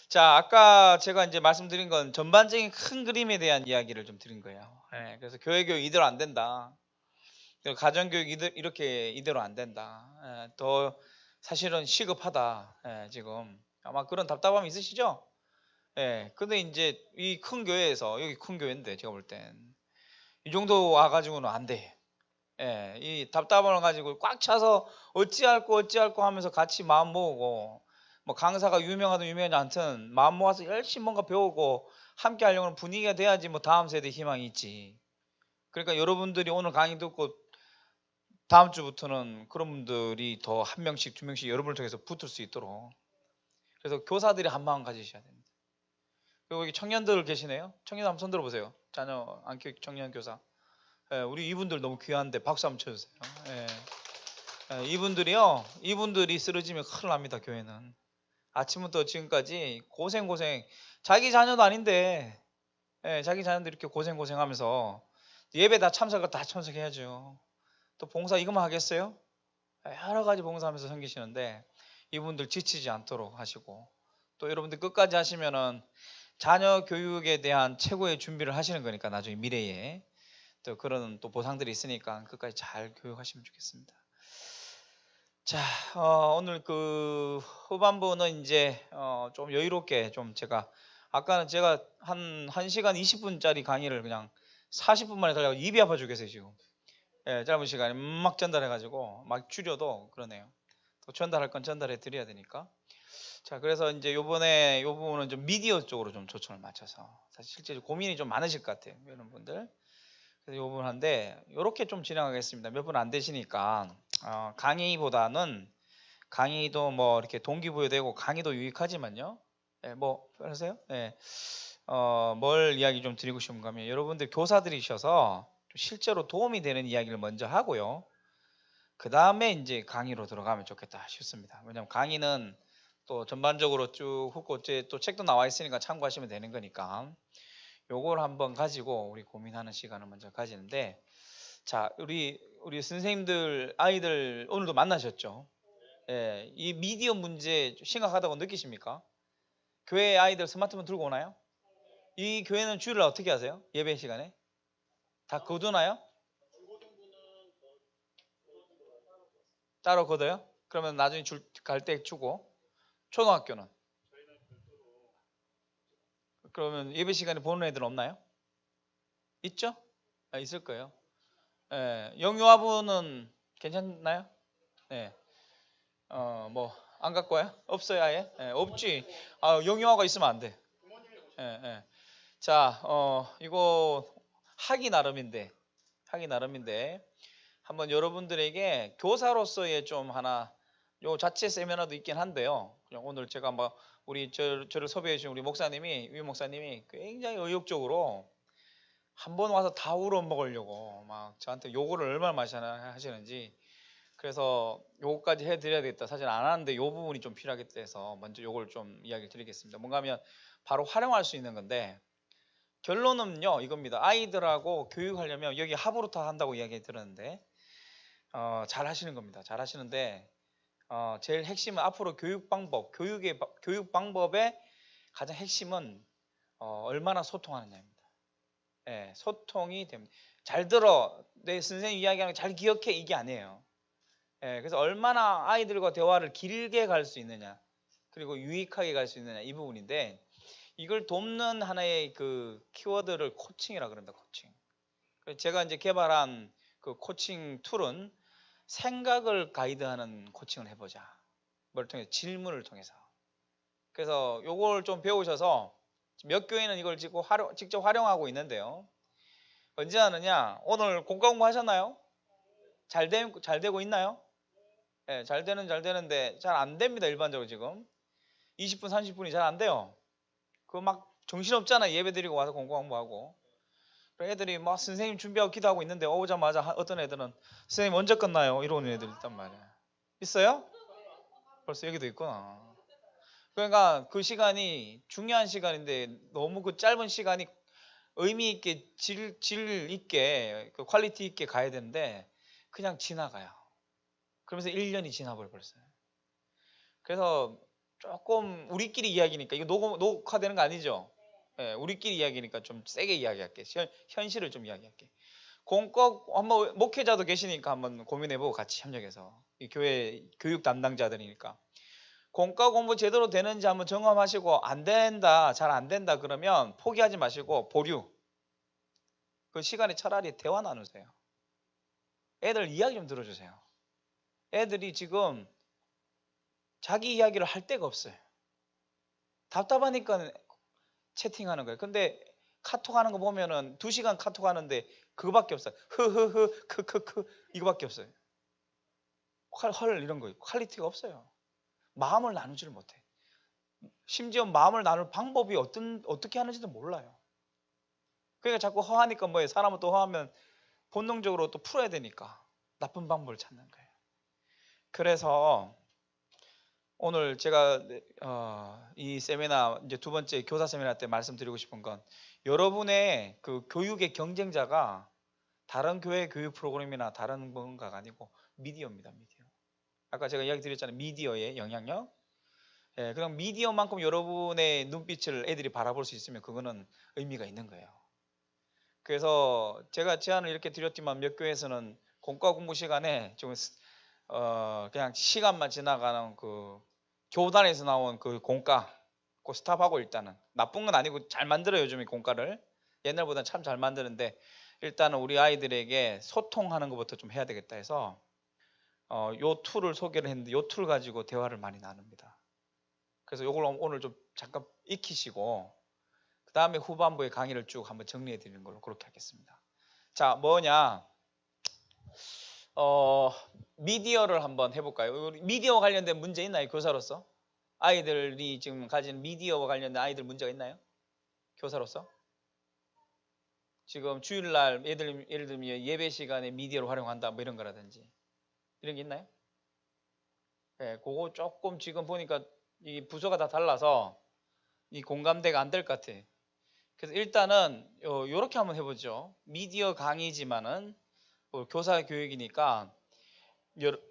자, 아까 제가 이제 말씀드린 건 전반적인 큰 그림에 대한 이야기를 좀 드린 거예요. 예, 그래서 교회 교육 이대로 안 된다. 그리고 가정 교육 이렇게 이대로 안 된다. 예, 더 사실은 시급하다. 예, 지금 아마 그런 답답함이 있으시죠? 예, 근데 이제 이 큰 교회에서 여기 큰 교회인데 제가 볼 땐 이 정도 와가지고는 안 돼. 예, 이 답답함을 가지고 꽉 차서 어찌할꼬 하면서 같이 마음 모으고 뭐 강사가 유명하든 유명하지 않든 마음 모아서 열심히 뭔가 배우고 함께 하려는 분위기가 돼야지 뭐 다음 세대 희망이 있지. 그러니까 여러분들이 오늘 강의 듣고 다음 주부터는 그런 분들이 더 한 명씩 두 명씩 여러분을 통해서 붙을 수 있도록 그래서 교사들이 한 마음 가지셔야 됩니다. 그리고 여기 청년들 계시네요. 청년 한번 손 들어보세요. 자녀 안교 청년 교사. 예, 우리 이분들 너무 귀한데 박수 한번 쳐주세요. 예. 이분들이 쓰러지면 큰일 납니다. 교회는 아침부터 지금까지 고생 자기 자녀도 아닌데 자기 자녀들 이렇게 고생하면서 예배 다 참석해야죠. 또 봉사 이것만 하겠어요? 여러 가지 봉사하면서 섬기시는데 이분들 지치지 않도록 하시고 또 여러분들 끝까지 하시면은 자녀 교육에 대한 최고의 준비를 하시는 거니까 나중에 미래에 또 그런 또 보상들이 있으니까 끝까지 잘 교육하시면 좋겠습니다. 자, 오늘 그 후반부는 이제 좀 여유롭게 좀 아까는 제가 한 1시간 20분짜리 강의를 그냥 40분 만에 달려고 입이 아파 죽겠어요 지금. 예, 짧은 시간에 막 전달해가지고 막 줄여도 그러네요. 또 전달할 건 전달해 드려야 되니까. 자, 그래서 이제 요번에 요 부분은 좀 미디어 쪽으로 좀 초점을 맞춰서 사실 실제 고민이 좀 많으실 것 같아요, 이런 분들. 그래서 요 부분 한데 요렇게 좀 진행하겠습니다. 몇 분 안 되시니까 강의보다는 강의도 뭐 이렇게 동기부여되고 강의도 유익하지만요. 예, 뭐 그러세요? 예. 뭘 이야기 좀 드리고 싶은가 하면 여러분들 교사들이셔서 실제로 도움이 되는 이야기를 먼저 하고요. 그 다음에 이제 강의로 들어가면 좋겠다 싶습니다. 왜냐하면 강의는 또 전반적으로 쭉 훑고 또 책도 나와 있으니까 참고하시면 되는 거니까 요걸 한번 가지고 우리 고민하는 시간을 먼저 가지는데 자, 우리 선생님들 아이들 오늘도 만나셨죠? 예, 이 미디어 문제 심각하다고 느끼십니까? 교회 아이들 스마트폰 들고 오나요? 이 교회는 주일날 어떻게 하세요? 예배 시간에? 다 거두나요? 따로 거둬요? 그러면 나중에 갈 때 주고 초등학교는? 그러면 예배 시간에 보는 애들 없나요? 있죠? 있을 거예요. 예, 영유아부는 괜찮나요? 네. 뭐 안 갖고 와요? 없어요 아예? 예, 없지. 영유아가 있으면 안 돼. 예, 예. 자, 이거 하기 나름인데 한번 여러분들에게 교사로서의 좀 하나 요 자체 세미나도 있긴 한데요. 그냥 오늘 제가 뭐 우리 저를 섭외해 주신 우리 목사님이 위 목사님이 굉장히 의욕적으로 한 번 와서 다 우러 먹으려고 막 저한테 요거를 얼마나 많이 하시는지 그래서 요거까지 해드려야 되겠다. 사실 안 하는데 요 부분이 좀 필요하겠다 해서 먼저 요걸 좀 이야기를 드리겠습니다. 뭔가 하면 바로 활용할 수 있는 건데 결론은요 이겁니다. 아이들하고 교육하려면 여기 하브루타 한다고 이야기 들었는데 잘 하시는 겁니다. 잘 하시는데 제일 핵심은 앞으로 교육 방법의 가장 핵심은 얼마나 소통하느냐입니다. 예, 소통이 됩니다. 잘 들어 내 선생님 이야기하는 거 잘 기억해 이게 아니에요. 예, 그래서 얼마나 아이들과 대화를 길게 갈 수 있느냐 그리고 유익하게 갈 수 있느냐 이 부분인데 이걸 돕는 하나의 그 키워드를 코칭이라 그럽니다. 코칭. 제가 이제 개발한 그 코칭 툴은 생각을 가이드하는 코칭을 해보자. 뭘 통해서 질문을 통해서. 그래서 요걸 좀 배우셔서 몇 교회는 이걸 직접 활용하고 있는데요. 언제 하느냐? 오늘 공과공부 하셨나요? 잘 되고 있나요? 네, 잘 되는데 잘 안 됩니다. 일반적으로 지금 20분 30분이 잘 안 돼요. 그거 막 정신없잖아. 예배 드리고 와서 공부하고 애들이 막 선생님 준비하고 기도하고 있는데 오자마자 어떤 애들은 선생님 언제 끝나요? 이러는 애들 있단 말이야. 있어요? 벌써 여기도 있구나. 그러니까 그 시간이 중요한 시간인데 너무 그 짧은 시간이 의미 있게 질 있게 그 퀄리티 있게 가야 되는데 그냥 지나가요. 그러면서 1년이 지나버렸어요. 그래서 조금 우리끼리 이야기니까 이거 녹화되는 거 아니죠? 예, 우리끼리 이야기니까 좀 세게 이야기할게. 현실을 좀 이야기할게. 공과 한번 목회자도 계시니까 한번 고민해보고 같이 협력해서 이 교회 교육 담당자들이니까 공과 공부 제대로 되는지 한번 점검하시고 안 된다, 잘 안 된다 그러면 포기하지 마시고 보류. 그 시간에 차라리 대화 나누세요. 애들 이야기 좀 들어주세요. 애들이 지금 자기 이야기를 할 데가 없어요. 답답하니까 채팅하는 거예요. 근데 카톡 하는 거 보면은 2시간 카톡 하는데 그거밖에 없어요. 흐흐흐 크크크 이거밖에 없어요. 헐 이런 거 퀄리티가 없어요. 마음을 나누지를 못해. 심지어 마음을 나눌 방법이 어떻게 하는지도 몰라요. 그러니까 자꾸 허하니까 뭐예요? 사람은 또 허하면 본능적으로 또 풀어야 되니까 나쁜 방법을 찾는 거예요. 그래서 오늘 제가 이 세미나 이제 두 번째 교사 세미나 때 말씀드리고 싶은 건 여러분의 그 교육의 경쟁자가 다른 교회 교육 프로그램이나 다른 뭔가가 아니고 미디어입니다. 미디어. 아까 제가 이야기 드렸잖아요. 미디어의 영향력. 예, 그럼 미디어만큼 여러분의 눈빛을 애들이 바라볼 수 있으면 그거는 의미가 있는 거예요. 그래서 제가 제안을 이렇게 드렸지만 몇 교회에서는 공과 공부 시간에 좀 그냥 시간만 지나가는 그 교단에서 나온 그 공과 그 스탑하고 일단은 나쁜 건 아니고 잘 만들어요. 요즘에 공과를 옛날보다 참 잘 만드는데 일단은 우리 아이들에게 소통하는 것부터 좀 해야 되겠다 해서 요 툴을 소개를 했는데 요 툴 가지고 대화를 많이 나눕니다. 그래서 요걸 오늘 좀 잠깐 익히시고 그 다음에 후반부에 강의를 쭉 한번 정리해 드리는 걸로 그렇게 하겠습니다. 자, 뭐냐? 미디어를 한번 해볼까요? 미디어 관련된 문제 있나요? 교사로서? 아이들이 지금 가진 미디어와 관련된 아이들 문제가 있나요? 교사로서? 지금 주일날 예를 들면 예배 시간에 미디어를 활용한다 뭐 이런 거라든지 이런 게 있나요? 네, 그거 조금 지금 보니까 이 부서가 다 달라서 이 공감대가 안 될 것 같아. 그래서 일단은 요렇게 한번 해보죠. 미디어 강의지만은 교사 교육이니까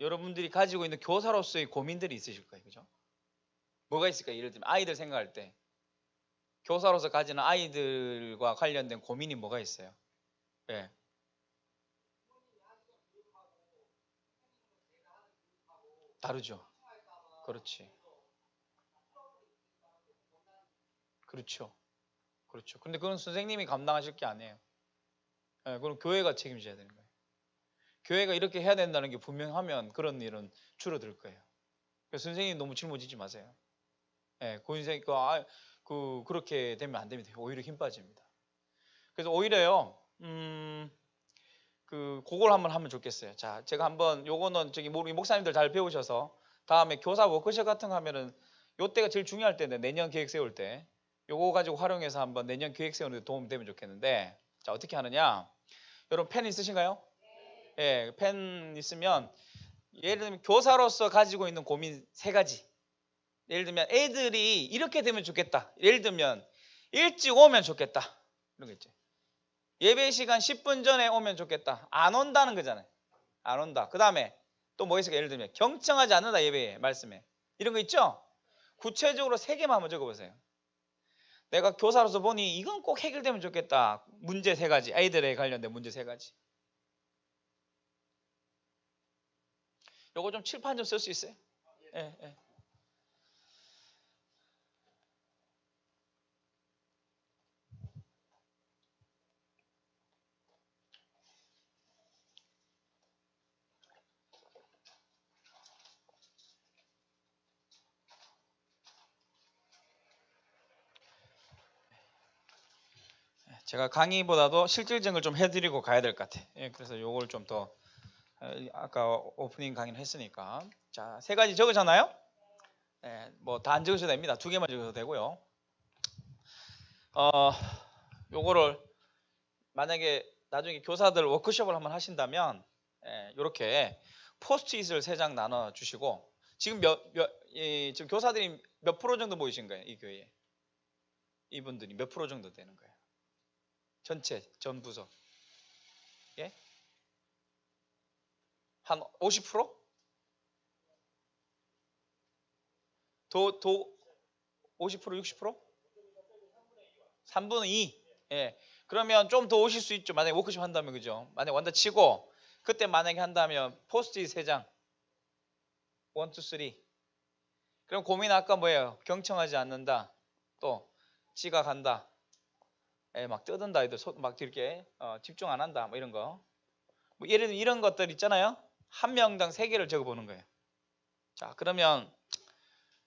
여러분들이 가지고 있는 교사로서의 고민들이 있으실 거예요. 그죠? 뭐가 있을까요? 예를 들면 아이들 생각할 때 교사로서 가지는 아이들과 관련된 고민이 뭐가 있어요? 예. 다르죠. 그렇지. 그렇죠. 그렇죠. 근데 그건 선생님이 감당하실 게 아니에요. 예, 그럼 교회가 책임져야 되는 거예요. 교회가 이렇게 해야 된다는 게 분명하면 그런 일은 줄어들 거예요. 그래서 선생님 너무 짊어지지 마세요. 예, 고인생 그렇게 되면 안 됩니다. 오히려 힘 빠집니다. 그래서 오히려요, 그걸 한번 하면 좋겠어요. 자, 제가 한번 요거는 저기 우리 목사님들 잘 배우셔서 다음에 교사 워크숍 같은 거 하면은 요때가 제일 중요할 때인데 내년 계획 세울 때 요거 가지고 활용해서 한번 내년 계획 세우는 데 도움 되면 좋겠는데 자, 어떻게 하느냐? 여러분 펜 있으신가요? 예, 펜 있으면 예를 들면 교사로서 가지고 있는 고민 3가지. 예를 들면 애들이 이렇게 되면 좋겠다. 예를 들면 일찍 오면 좋겠다. 이런 거 있죠. 예배 시간 10분 전에 오면 좋겠다. 안 온다는 거잖아요. 안 온다. 그 다음에 또 뭐 있을까? 예를 들면 경청하지 않는다 예배에 말씀에. 이런 거 있죠? 구체적으로 3개만 한번 적어보세요. 내가 교사로서 보니 이건 꼭 해결되면 좋겠다. 문제 3가지. 아이들에 관련된 문제 3가지. 요거 좀 칠판 좀 쓸 수 있어요? 예, 예. 제가 강의보다도 실질적을 좀 해드리고 가야 될 것 같아. 예, 그래서 요걸 좀 더 아까 오프닝 강의를 했으니까 자 3가지 적으셨나요? 예, 뭐 다 안 적으셔도 됩니다. 2개만 적으셔도 되고요. 요거를 만약에 나중에 교사들 워크숍을 한번 하신다면 이렇게 포스트잇을 3장 나눠 주시고 지금 지금 교사들이 몇 프로 정도 모이신 거예요? 이 교회에 이분들이 몇 프로 정도 되는 거예요? 전체 전 부서 예? 한 50%? 도 50% 60%? 3분의 2. 예. 그러면 좀 더 오실 수 있죠. 만약에 워크숍 한다면 그죠? 만약에 완다 치고 그때 만약에 한다면 포스트잇 3장. 1, 2, 3. 그럼 고민 아까 뭐예요? 경청하지 않는다. 또 지각한다. 예, 막 떠든다. 애들 막 이렇게 집중 안 한다. 뭐 이런 거. 뭐 예를 들면 이런 것들 있잖아요. 한 명당 3개를 적어 보는 거예요. 자, 그러면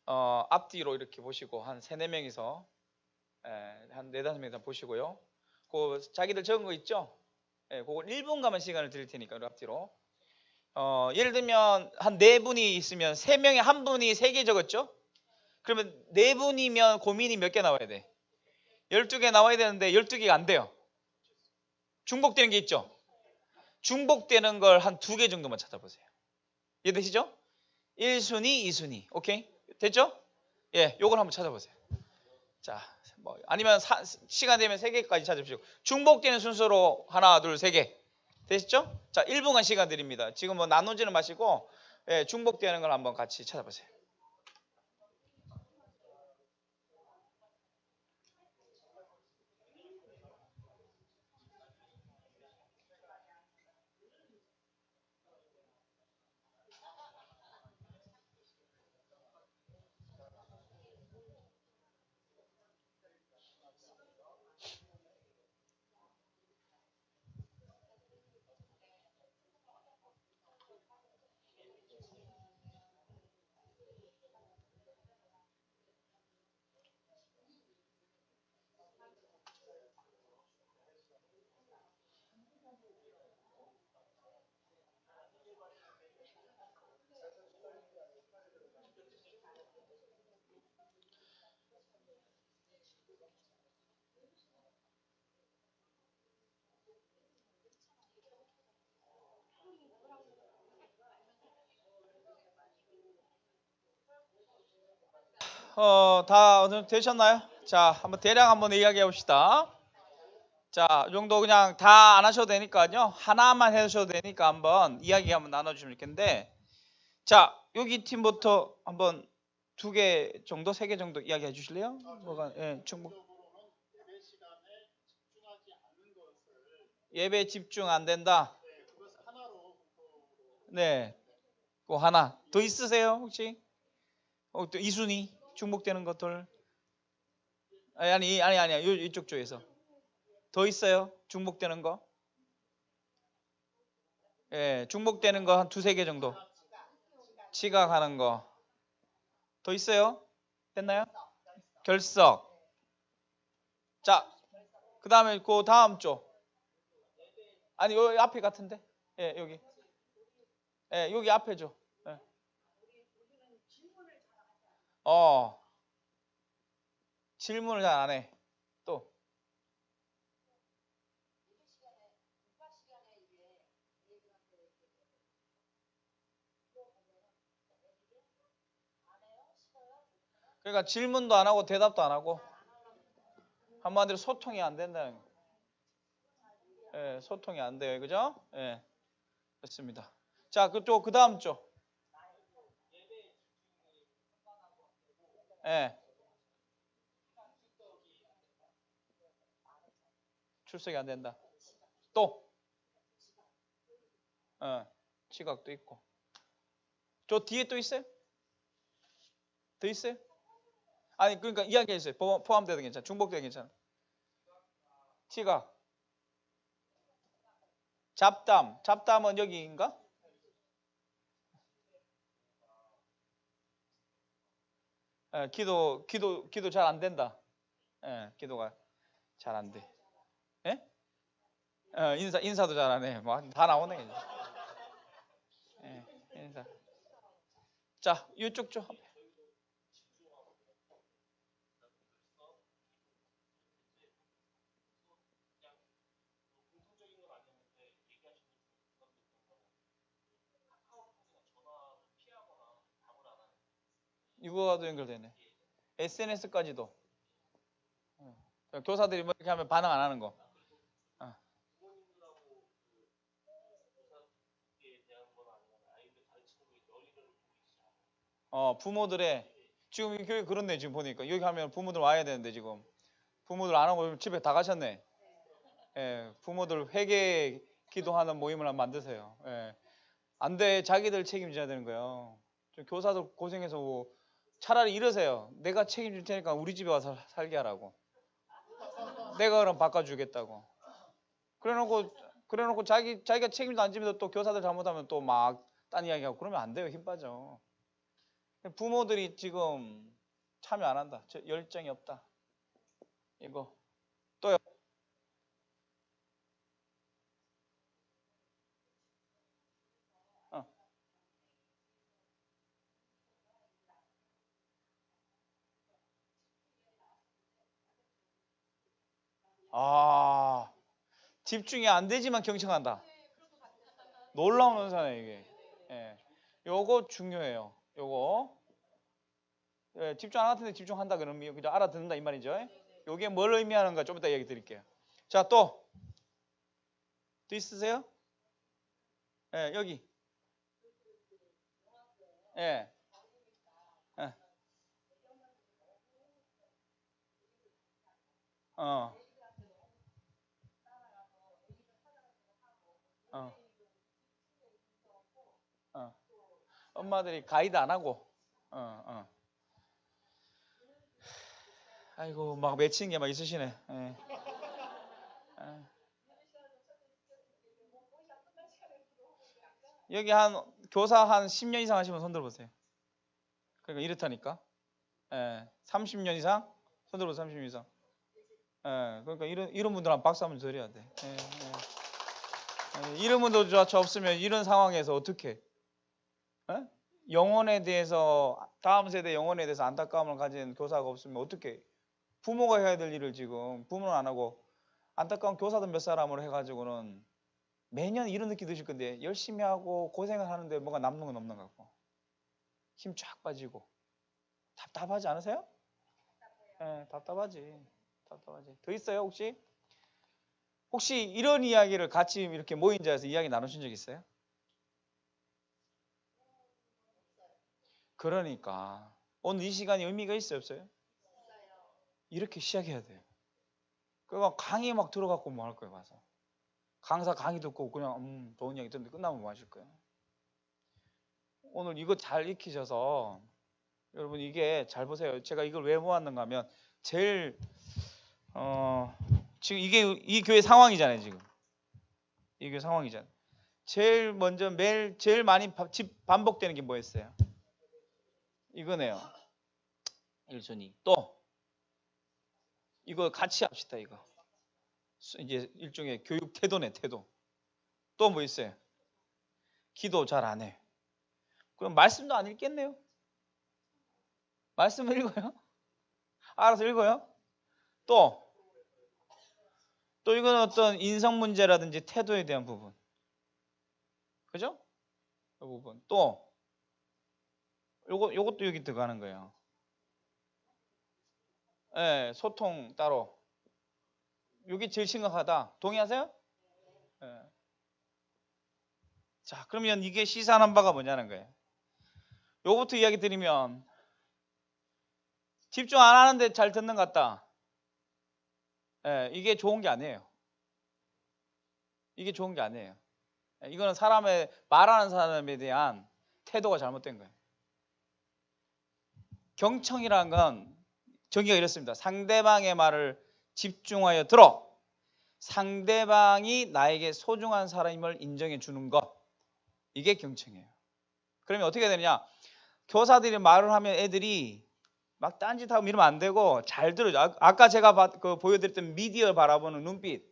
앞뒤로 이렇게 보시고 한 3, 4명이서 한 4, 5명이서 보시고요. 그 자기들 적은 거 있죠? 예, 그걸 1분 가만 시간을 드릴 테니까 앞뒤로. 예를 들면 한 4분이 있으면 3명에 한 분이 3개 적었죠? 그러면 4분이면 고민이 몇 개 나와야 돼? 12개 나와야 되는데 12개가 안 돼요. 중복되는 게 있죠? 중복되는 걸 한 2개 정도만 찾아보세요. 이해되시죠? 1순위, 2순위. 오케이? 됐죠? 예, 요걸 한번 찾아보세요. 자, 뭐 아니면 시간 되면 3개까지 찾으시고 중복되는 순서로 하나, 둘, 3개. 되셨죠? 자, 1분간 시간 드립니다. 지금 뭐 나누지는 마시고 예, 중복되는 걸 한번 같이 찾아보세요. 다 되셨나요? 자, 한번 대략 한번 이야기해 봅시다. 자, 이 정도 그냥 다 안 하셔도 되니까요. 하나만 해주셔도 되니까 한번 이야기 한번 나눠주시면 좋겠는데, 자, 여기 팀부터 한번 2개 정도, 3개 정도 이야기해 주실래요? 뭐가, 예, 충분. 예배 집중 안 된다. 네, 그 하나 더 있으세요 혹시? 또 이순이 중복되는 것들. 아니 이쪽 쪽에서 더 있어요 중복되는 거. 예, 중복되는 거 한 2, 3개 정도. 지각하는 거 더 있어요? 됐나요? 결석. 자, 그 다음에 그 다음 쪽. 아니 여기 앞에 같은데. 예, 여기. 예, 여기 앞에죠. 예. 질문을 잘 안 해. 또 그러니까 질문도 안 하고 대답도 안 하고 한마디로 소통이 안 된다는 거. 예, 소통이 안 돼요. 그죠? 예. 됐습니다. 자, 그쪽 그 다음 쪽. 예. 출석이 안 된다. 또 지각도 있고. 저 뒤에 또 있어요? 더 있어요? 아니 그러니까 이야기해 주세요. 포함돼도 괜찮아. 중복돼도 괜찮아. 지각. 잡담은 여기인가? 예, 기도 잘 안 된다. 예, 기도가 잘 안 돼. 예? 인사도 잘 안 해. 뭐 다 나오네. 예, 인사. 자, 이쪽 쪽. 이거와도 연결되네. SNS까지도. 교사들이 뭐 이렇게 하면 반응 안 하는 거. 부모들의 지금 이 교회 그렇네. 지금 보니까 여기 하면 부모들 와야 되는데 지금 부모들 안 하고 집에 다 가셨네. 예, 부모들 회개 기도하는 모임을 한번 만드세요. 예. 안 돼. 자기들 책임져야 되는 거예요. 좀 교사들 고생해서 뭐 차라리 이러세요. 내가 책임질 테니까 우리 집에 와서 살게 하라고. 내가 그럼 바꿔주겠다고. 그래놓고 자기가 책임도 안 지면서 또 교사들 잘못하면 또 막 딴 이야기하고 그러면 안 돼요. 힘 빠져. 부모들이 지금 참여 안 한다. 열정이 없다. 이거 또요. 어. 아, 집중이 안 되지만 경청한다. 놀라운 은사네 이게. 예. 요거 중요해요. 요거. 예, 집중 안 하는데 집중한다 그러면 그냥 알아듣는다 이 말이죠. 요게 뭘 의미하는가 좀 이따 얘기 드릴게요. 자, 또 있으세요? 예, 여기. 예. 예. 어. 어. 어. 엄마들이 가이드 안 하고. 어. 아이고 막 맺히는 게 막 있으시네. 예. 예. 여기 한 교사 한 10년 이상 하시면 손 들어보세요. 그러니까 이렇다니까. 예. 30년 이상? 손 들어보세요. 30년 이상. 예. 그러니까 이런 분들은 박수 한번 드려야 돼. 예. 이런 분들조차 없으면 이런 상황에서 어떻게? 예? 영혼에 대해서 다음 세대 영혼에 대해서 안타까움을 가진 교사가 없으면 어떻게? 부모가 해야 될 일을 지금 부모는 안 하고 안타까운 교사들 몇 사람으로 해가지고는 매년 이런 느낌 드실 건데 열심히 하고 고생을 하는데 뭐가 남는 건 없는 것 같고 힘 쫙 빠지고 답답하지 않으세요? 예, 답답하지. 더 있어요 혹시? 혹시 이런 이야기를 같이 이렇게 모인 자리에서 이야기 나누신 적 있어요? 그러니까 오늘 이 시간이 의미가 있어요 없어요? 이렇게 시작해야 돼요. 그러니까 강의 막 들어갖고 뭐 할 거예요 가서. 강사 강의 듣고 그냥 좋은 이야기 듣는데 끝나면 뭐 하실 거예요? 오늘 이거 잘 익히셔서 여러분 이게 잘 보세요. 제가 이걸 왜 모았는가 하면 제일 지금 이게 이 교회 상황이잖아요 지금. 이 교회 상황이잖아요. 제일 먼저 매일 제일 많이 반복되는 게 뭐였어요? 이거네요. 1순위. 또 이거 같이 합시다 이거. 이제 일종의 교육 태도네 태도. 또 뭐 있어요? 기도 잘 안 해. 그럼 말씀도 안 읽겠네요. 말씀을 읽어요? 알아서 읽어요? 또 이건 어떤 인성 문제라든지 태도에 대한 부분. 그죠? 그 부분. 또 요것도 여기 들어가는 거예요. 예, 소통 따로. 이게 제일 심각하다. 동의하세요? 예. 자, 그러면 이게 시사하는 바가 뭐냐는 거예요. 요거부터 이야기 드리면 집중 안 하는데 잘 듣는 것 같다. 예, 이게 좋은 게 아니에요. 이게 좋은 게 아니에요. 예, 이거는 말하는 사람에 대한 태도가 잘못된 거예요. 경청이라는 건 정의가 이렇습니다. 상대방의 말을 집중하여 들어 상대방이 나에게 소중한 사람임을 인정해 주는 것. 이게 경청이에요. 그러면 어떻게 되느냐? 교사들이 말을 하면 애들이 막 딴짓하고 이러면 안 되고 잘 들어줘. 아까 제가 보여드렸던 미디어 바라보는 눈빛.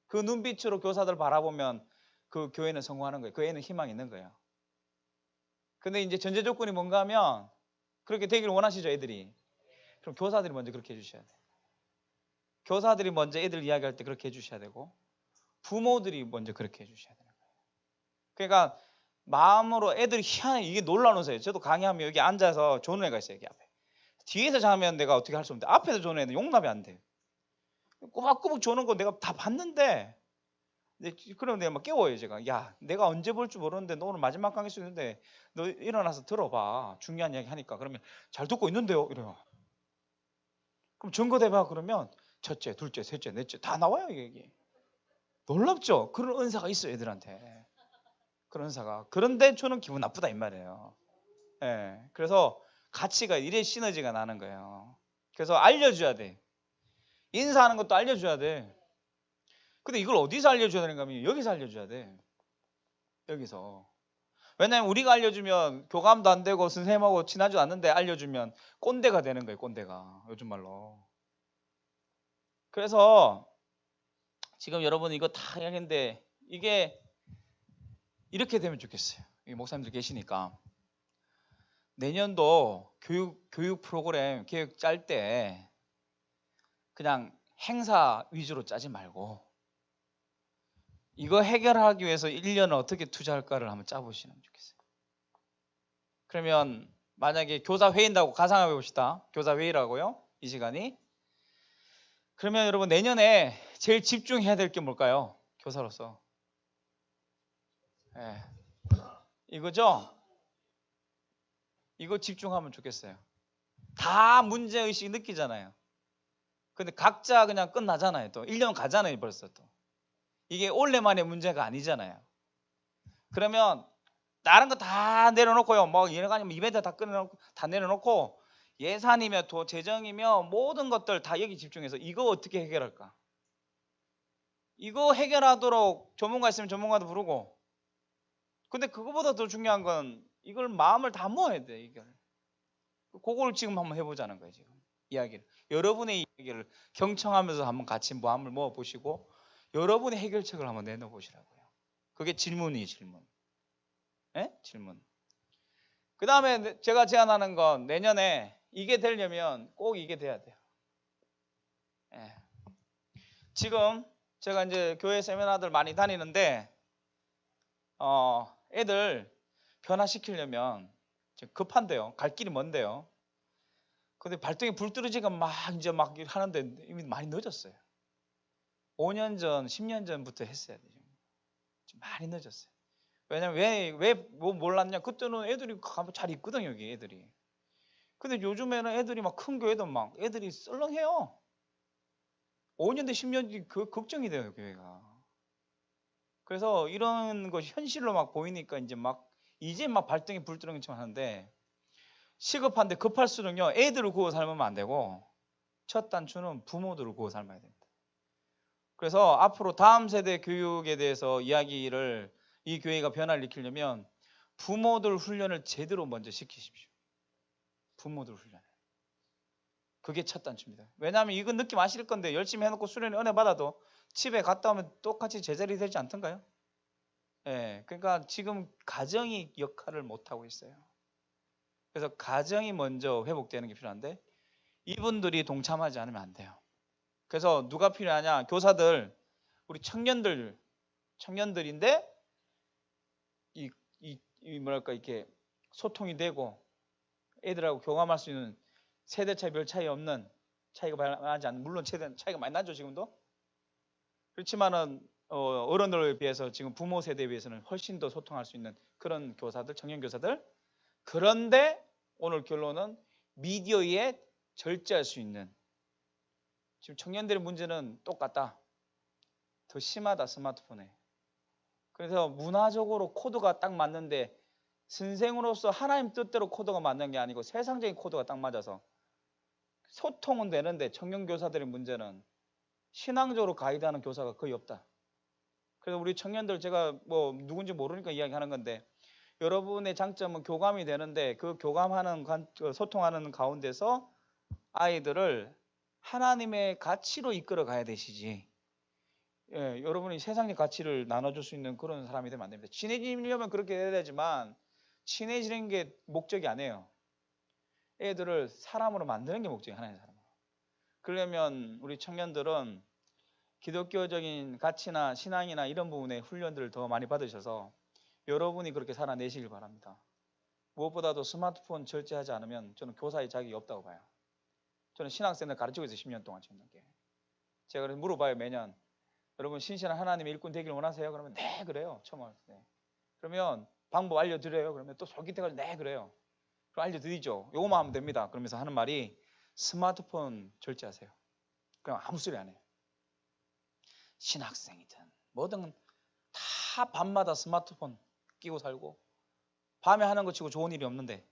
그 눈빛으로 교사들 바라보면 그 교회는 성공하는 거예요. 그 애는 희망이 있는 거예요. 근데 이제 전제 조건이 뭔가 하면 그렇게 되기를 원하시죠, 애들이. 그럼 교사들이 먼저 그렇게 해주셔야 돼요. 교사들이 먼저 애들 이야기할 때 그렇게 해주셔야 되고 부모들이 먼저 그렇게 해주셔야 되는 거예요. 그러니까 마음으로 애들이 희한해. 이게 놀라운 거예요. 저도 강의하면 여기 앉아서 조는 애가 있어요. 여기 앞에. 뒤에서 자면 내가 어떻게 할 수 없는데 앞에서 조는 애는 용납이 안 돼요. 꼬박꼬박 조는 거 내가 다 봤는데 그럼 내가 막 깨워요. 제가. 야, 내가 언제 볼 줄 모르는데 너 오늘 마지막 강의 수있는데 너 일어나서 들어봐. 중요한 이야기 하니까. 그러면 잘 듣고 있는데요. 이래요. 그럼 증거 대봐. 그러면 첫째, 둘째, 셋째, 넷째 다 나와요. 이게. 놀랍죠? 그런 은사가 있어요. 애들한테. 그런 은사가. 그런데 저는 기분 나쁘다 이 말이에요. 예. 그래서 가치가 이래 시너지가 나는 거예요. 그래서 알려줘야 돼. 인사하는 것도 알려줘야 돼. 근데 이걸 어디서 알려줘야 되는가 하면 여기서 알려줘야 돼. 여기서. 왜냐면 우리가 알려주면 교감도 안 되고 선생님하고 친하지도 않는데 알려주면 꼰대가 되는 거예요. 꼰대가. 요즘 말로. 그래서 지금 여러분 이거 다 이야기했는데 이게 이렇게 되면 좋겠어요. 목사님들 계시니까. 내년도 교육 프로그램 계획 짤 때 그냥 행사 위주로 짜지 말고 이거 해결하기 위해서 1년을 어떻게 투자할까를 한번 짜보시면 좋겠어요. 그러면 만약에 교사 회의인다고 가상해 봅시다. 교사 회의라고요. 이 시간이. 그러면 여러분 내년에 제일 집중해야 될 게 뭘까요? 교사로서. 네. 이거죠? 이거 집중하면 좋겠어요. 다 문제의식 느끼잖아요. 근데 각자 그냥 끝나잖아요. 또 1년 가잖아요. 벌써 또. 이게 올해만의 문제가 아니잖아요. 그러면 다른 거 다 내려놓고요. 뭐 여러 가지 이벤트 다 끊어놓고 다 내려놓고 예산이며 또 재정이며 모든 것들 다 여기 집중해서 이거 어떻게 해결할까? 이거 해결하도록 전문가 있으면 전문가도 부르고. 근데 그거보다 더 중요한 건 이걸 마음을 다 모아야 돼. 이걸. 그걸 지금 한번 해보자는 거예요. 지금 이야기를. 여러분의 이야기를 경청하면서 한번 같이 마음을 모아 보시고 여러분의 해결책을 한번 내놓아 보시라고요. 그게 질문이에요. 질문. 예? 질문. 그 다음에 제가 제안하는 건 내년에 이게 되려면 꼭 이게 돼야 돼요. 예. 지금 제가 이제 교회 세미나들 많이 다니는데 애들 변화시키려면 급한데요. 갈 길이 먼데요. 근데 발등에 불 떨어지니까 막 이제 막 하는데 이미 많이 늦었어요. 5년 전, 10년 전부터 했어야 돼요. 지금 많이 늦었어요. 왜냐면 왜 뭐 몰랐냐? 그때는 애들이 잘 있거든요, 여기 애들이. 근데 요즘에는 애들이 막 큰 교회도 막 애들이 썰렁해요. 5년 뒤 10년 뒤 그 걱정이 돼요, 교회가. 그래서 이런 것이 현실로 막 보이니까 이제 막 발등에 불 떨어진 척 하는데 시급한데 급할수록요 애들을 구워 삶으면 안 되고 첫 단추는 부모들을 구워 삶아야 됩니다. 그래서 앞으로 다음 세대 교육에 대해서 이야기를 이 교회가 변화를 일으키려면 부모들 훈련을 제대로 먼저 시키십시오. 부모들 훈련. 그게 첫 단추입니다. 왜냐하면 이건 느낌 아실 건데 열심히 해놓고 수련회 은혜 받아도 집에 갔다 오면 똑같이 제자리 되지 않던가요? 예, 그러니까 지금 가정이 역할을 못하고 있어요. 그래서 가정이 먼저 회복되는 게 필요한데 이분들이 동참하지 않으면 안 돼요. 그래서 누가 필요하냐? 교사들, 우리 청년들인데 이 뭐랄까 이렇게 소통이 되고 애들하고 교감할 수 있는 세대 차이 별 차이 없는 차이가 나지 않는 물론 세대 차이가 많이 나죠 지금도. 그렇지만은 어른들에 비해서 지금 부모 세대에 비해서는 훨씬 더 소통할 수 있는 그런 교사들, 청년 교사들. 그런데 오늘 결론은 미디어에 절제할 수 있는 지금 청년들의 문제는 똑같다. 더 심하다 스마트폰에. 그래서 문화적으로 코드가 딱 맞는데 선생으로서 하나님 뜻대로 코드가 맞는 게 아니고 세상적인 코드가 딱 맞아서 소통은 되는데 청년 교사들의 문제는 신앙적으로 가이드하는 교사가 거의 없다. 그래서 우리 청년들 제가 뭐 누군지 모르니까 이야기하는 건데 여러분의 장점은 교감이 되는데 그 교감하는 소통하는 가운데서 아이들을 하나님의 가치로 이끌어 가야 되시지. 예, 여러분이 세상의 가치를 나눠줄 수 있는 그런 사람이 되면 안 됩니다. 친해지려면 그렇게 해야 되지만 친해지는 게 목적이 아니에요. 애들을 사람으로 만드는 게 목적이 하나의 사람으로. 그러려면 우리 청년들은 기독교적인 가치나 신앙이나 이런 부분에 훈련들을 더 많이 받으셔서 여러분이 그렇게 살아내시길 바랍니다. 무엇보다도 스마트폰 절제하지 않으면 저는 교사의 자격이 없다고 봐요. 저는 신학생들 가르치고 있어요. 10년 동안 지금 넘게. 제가 그래서 물어봐요 매년. 여러분 신실한 하나님의 일꾼 되길 원하세요? 그러면 네 그래요. 처음 왔을 때. 그러면 방법 알려드려요. 그러면 또 솔깃해가지고 네 그래요. 그럼 알려드리죠. 요거만 하면 됩니다. 그러면서 하는 말이 스마트폰 절제하세요. 그냥 아무 소리 안 해요. 신학생이든 뭐든 다 밤마다 스마트폰 끼고 살고 밤에 하는 거 치고 좋은 일이 없는데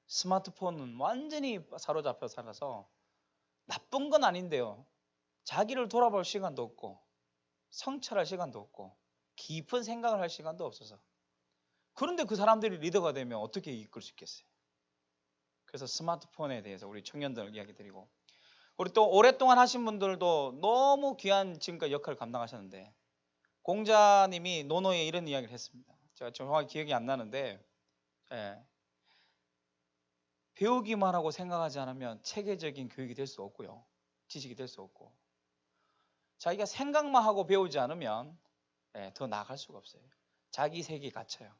스마트폰은 완전히 사로잡혀 살아서 나쁜 건 아닌데요. 자기를 돌아볼 시간도 없고 성찰할 시간도 없고 깊은 생각을 할 시간도 없어서 그런데 그 사람들이 리더가 되면 어떻게 이끌 수 있겠어요? 그래서 스마트폰에 대해서 우리 청년들 이야기 드리고 우리 또 오랫동안 하신 분들도 너무 귀한 지금까지 역할을 감당하셨는데 공자님이 노노에 이런 이야기를 했습니다. 제가 정확히 기억이 안 나는데 배우기만 하고 생각하지 않으면 체계적인 교육이 될 수 없고요. 지식이 될 수 없고 자기가 생각만 하고 배우지 않으면 더 나아갈 수가 없어요. 자기 세계에 갇혀요.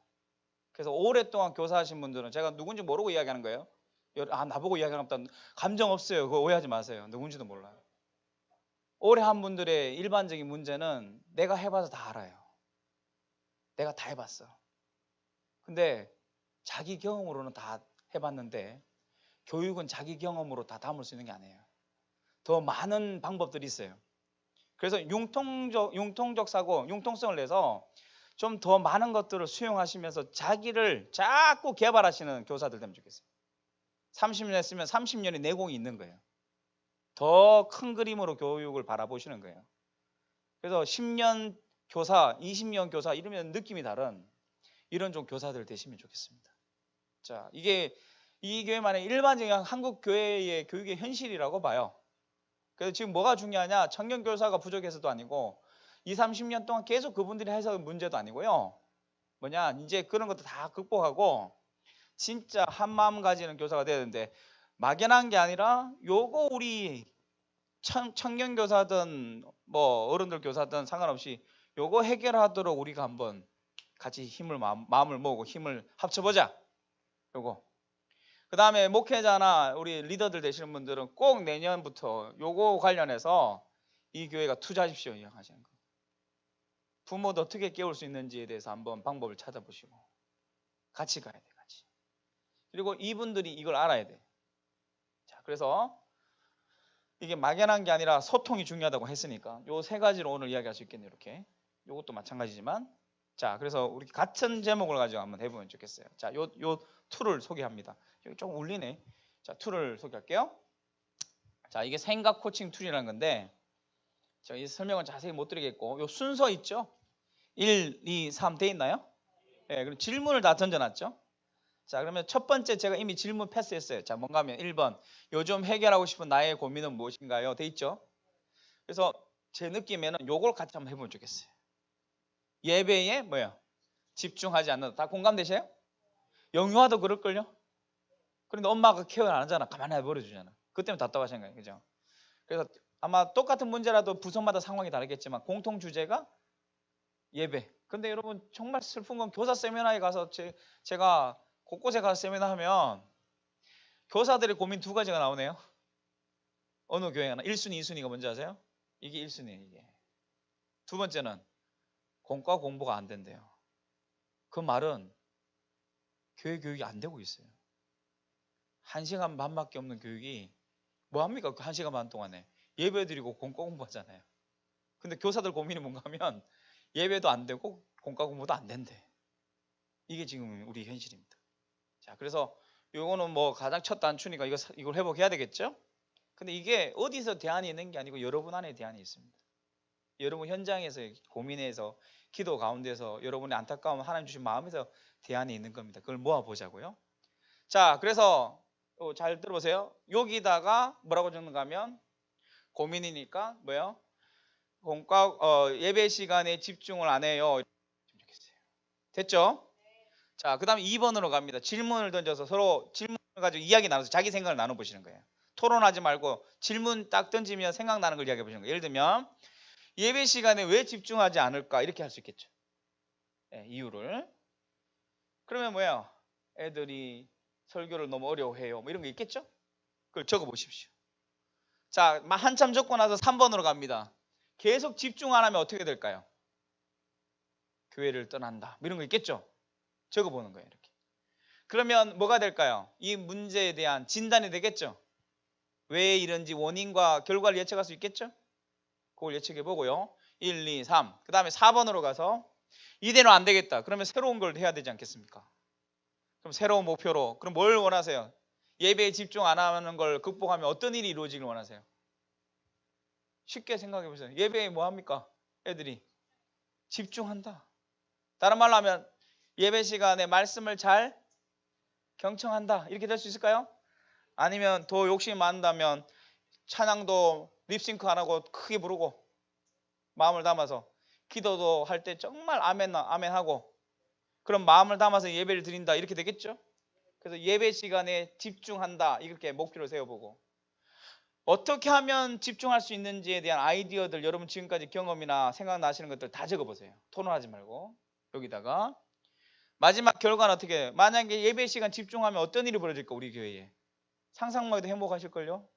그래서 오랫동안 교사하신 분들은 제가 누군지 모르고 이야기하는 거예요. 나보고 이야기하면 감정 없어요. 그거 오해하지 마세요. 누군지도 몰라요. 오래 한 분들의 일반적인 문제는 내가 해봐서 다 알아요. 내가 다 해봤어. 근데 자기 경험으로는 다 해봤는데 교육은 자기 경험으로 다 담을 수 있는 게 아니에요. 더 많은 방법들이 있어요. 그래서 융통적 사고, 융통성을 내서 좀 더 많은 것들을 수용하시면서 자기를 자꾸 개발하시는 교사들 되면 좋겠어요. 30년 했으면 30년의 내공이 있는 거예요. 더 큰 그림으로 교육을 바라보시는 거예요. 그래서 10년 교사, 20년 교사 이러면 느낌이 다른 이런 좀 교사들 되시면 좋겠습니다. 자, 이게 이 교회만의 일반적인 한국 교회의 교육의 현실이라고 봐요. 그래서 지금 뭐가 중요하냐? 청년 교사가 부족해서도 아니고 20, 30년 동안 계속 그분들이 해서 문제도 아니고요. 뭐냐? 이제 그런 것도 다 극복하고 진짜 한 마음 가지는 교사가 돼야 되는데 막연한 게 아니라 요거 우리 청년 교사든 뭐 어른들 교사든 상관없이 요거 해결하도록 우리가 한번 같이 힘을 마음을 모으고 힘을 합쳐보자. 요거. 그 다음에 목회자나 우리 리더들 되시는 분들은 꼭 내년부터 요거 관련해서 이 교회가 투자하십시오 하시는 거. 부모도 어떻게 깨울 수 있는지에 대해서 한번 방법을 찾아보시고 같이 가야 돼, 같이. 그리고 이분들이 이걸 알아야 돼. 자, 그래서 이게 막연한 게 아니라 소통이 중요하다고 했으니까 요 세 가지로 오늘 이야기할 수 있겠네요. 이렇게. 요것도 마찬가지지만 자, 그래서 우리 같은 제목을 가지고 한번 해보면 좋겠어요. 자, 요 툴을 소개합니다. 여기 조금 울리네. 자, 툴을 소개할게요. 자, 이게 생각 코칭 툴이라는 건데 제가 이 설명은 자세히 못 드리겠고 요 순서 있죠? 1, 2, 3 돼 있나요? 네, 그럼 질문을 다 던져놨죠? 자, 그러면 첫 번째 제가 이미 질문 패스했어요. 자, 뭔가 하면 1번 요즘 해결하고 싶은 나의 고민은 무엇인가요? 돼 있죠? 그래서 제 느낌에는 요걸 같이 한번 해보면 좋겠어요. 예배에 뭐야? 집중하지 않는다. 다 공감되세요? 영유아도 그럴걸요? 그런데 엄마가 케어를 안 하잖아. 가만히 내버려주잖아. 그 때문에 답답하신 거예요. 그죠? 그래서 아마 똑같은 문제라도 부서마다 상황이 다르겠지만 공통 주제가 예배. 근데 여러분 정말 슬픈 건 교사 세미나에 가서 제가 곳곳에 가서 세미나 하면 교사들의 고민 두 가지가 나오네요. 어느 교회 하나 1순위, 2순위가 뭔지 아세요? 이게 1순위예요. 이게. 두 번째는 공과 공부가 안 된대요. 그 말은 교회 교육이 안 되고 있어요. 1시간 반밖에 없는 교육이 뭐합니까? 그 1시간 반 동안에 예배 드리고 공과 공부하잖아요. 근데 교사들 고민이 뭔가 하면 예배도 안 되고 공과 공부도 안 된대. 이게 지금 우리 현실입니다. 자, 그래서 요거는 뭐 가장 첫 단추니까 이걸 회복해야 되겠죠? 근데 이게 어디서 대안이 있는 게 아니고 여러분 안에 대안이 있습니다. 여러분 현장에서 고민해서 기도 가운데서 여러분의 안타까움 하나님 주신 마음에서 대안이 있는 겁니다. 그걸 모아보자고요. 자, 그래서 잘 들어보세요. 여기다가 뭐라고 적는가 하면 고민이니까 뭐요? 예배 시간에 집중을 안 해요. 됐죠? 자, 그 다음에 2번으로 갑니다. 질문을 던져서 서로 질문을 가지고 이야기 나눠서 자기 생각을 나눠보시는 거예요. 토론하지 말고 질문 딱 던지면 생각나는 걸 이야기해 보시는 거예요. 예를 들면 예배 시간에 왜 집중하지 않을까 이렇게 할 수 있겠죠. 네, 이유를. 그러면 뭐예요? 애들이 설교를 너무 어려워해요. 뭐 이런 거 있겠죠? 그걸 적어보십시오. 자, 한참 적고 나서 3번으로 갑니다. 계속 집중 안 하면 어떻게 될까요? 교회를 떠난다. 이런 거 있겠죠? 적어보는 거예요. 이렇게. 그러면 뭐가 될까요? 이 문제에 대한 진단이 되겠죠? 왜 이런지 원인과 결과를 예측할 수 있겠죠? 그걸 예측해 보고요. 1, 2, 3. 그 다음에 4번으로 가서 이대로 안 되겠다. 그러면 새로운 걸 해야 되지 않겠습니까? 그럼 새로운 목표로. 그럼 뭘 원하세요? 예배에 집중 안 하는 걸 극복하면 어떤 일이 이루어지길 원하세요? 쉽게 생각해 보세요. 예배에 뭐 합니까? 애들이 집중한다. 다른 말로 하면 예배 시간에 말씀을 잘 경청한다. 이렇게 될 수 있을까요? 아니면 더 욕심이 많다면 찬양도 립싱크 안 하고 크게 부르고 마음을 담아서 기도도 할 때 정말 아멘 아멘 하고 그럼 마음을 담아서 예배를 드린다. 이렇게 되겠죠? 그래서 예배 시간에 집중한다. 이렇게 목표를 세워보고 어떻게 하면 집중할 수 있는지에 대한 아이디어들 여러분 지금까지 경험이나 생각나시는 것들 다 적어보세요. 토론하지 말고 여기다가 마지막 결과는 어떻게 해요? 만약에 예배 시간 집중하면 어떤 일이 벌어질까 우리 교회에 상상만 해도 행복하실걸요?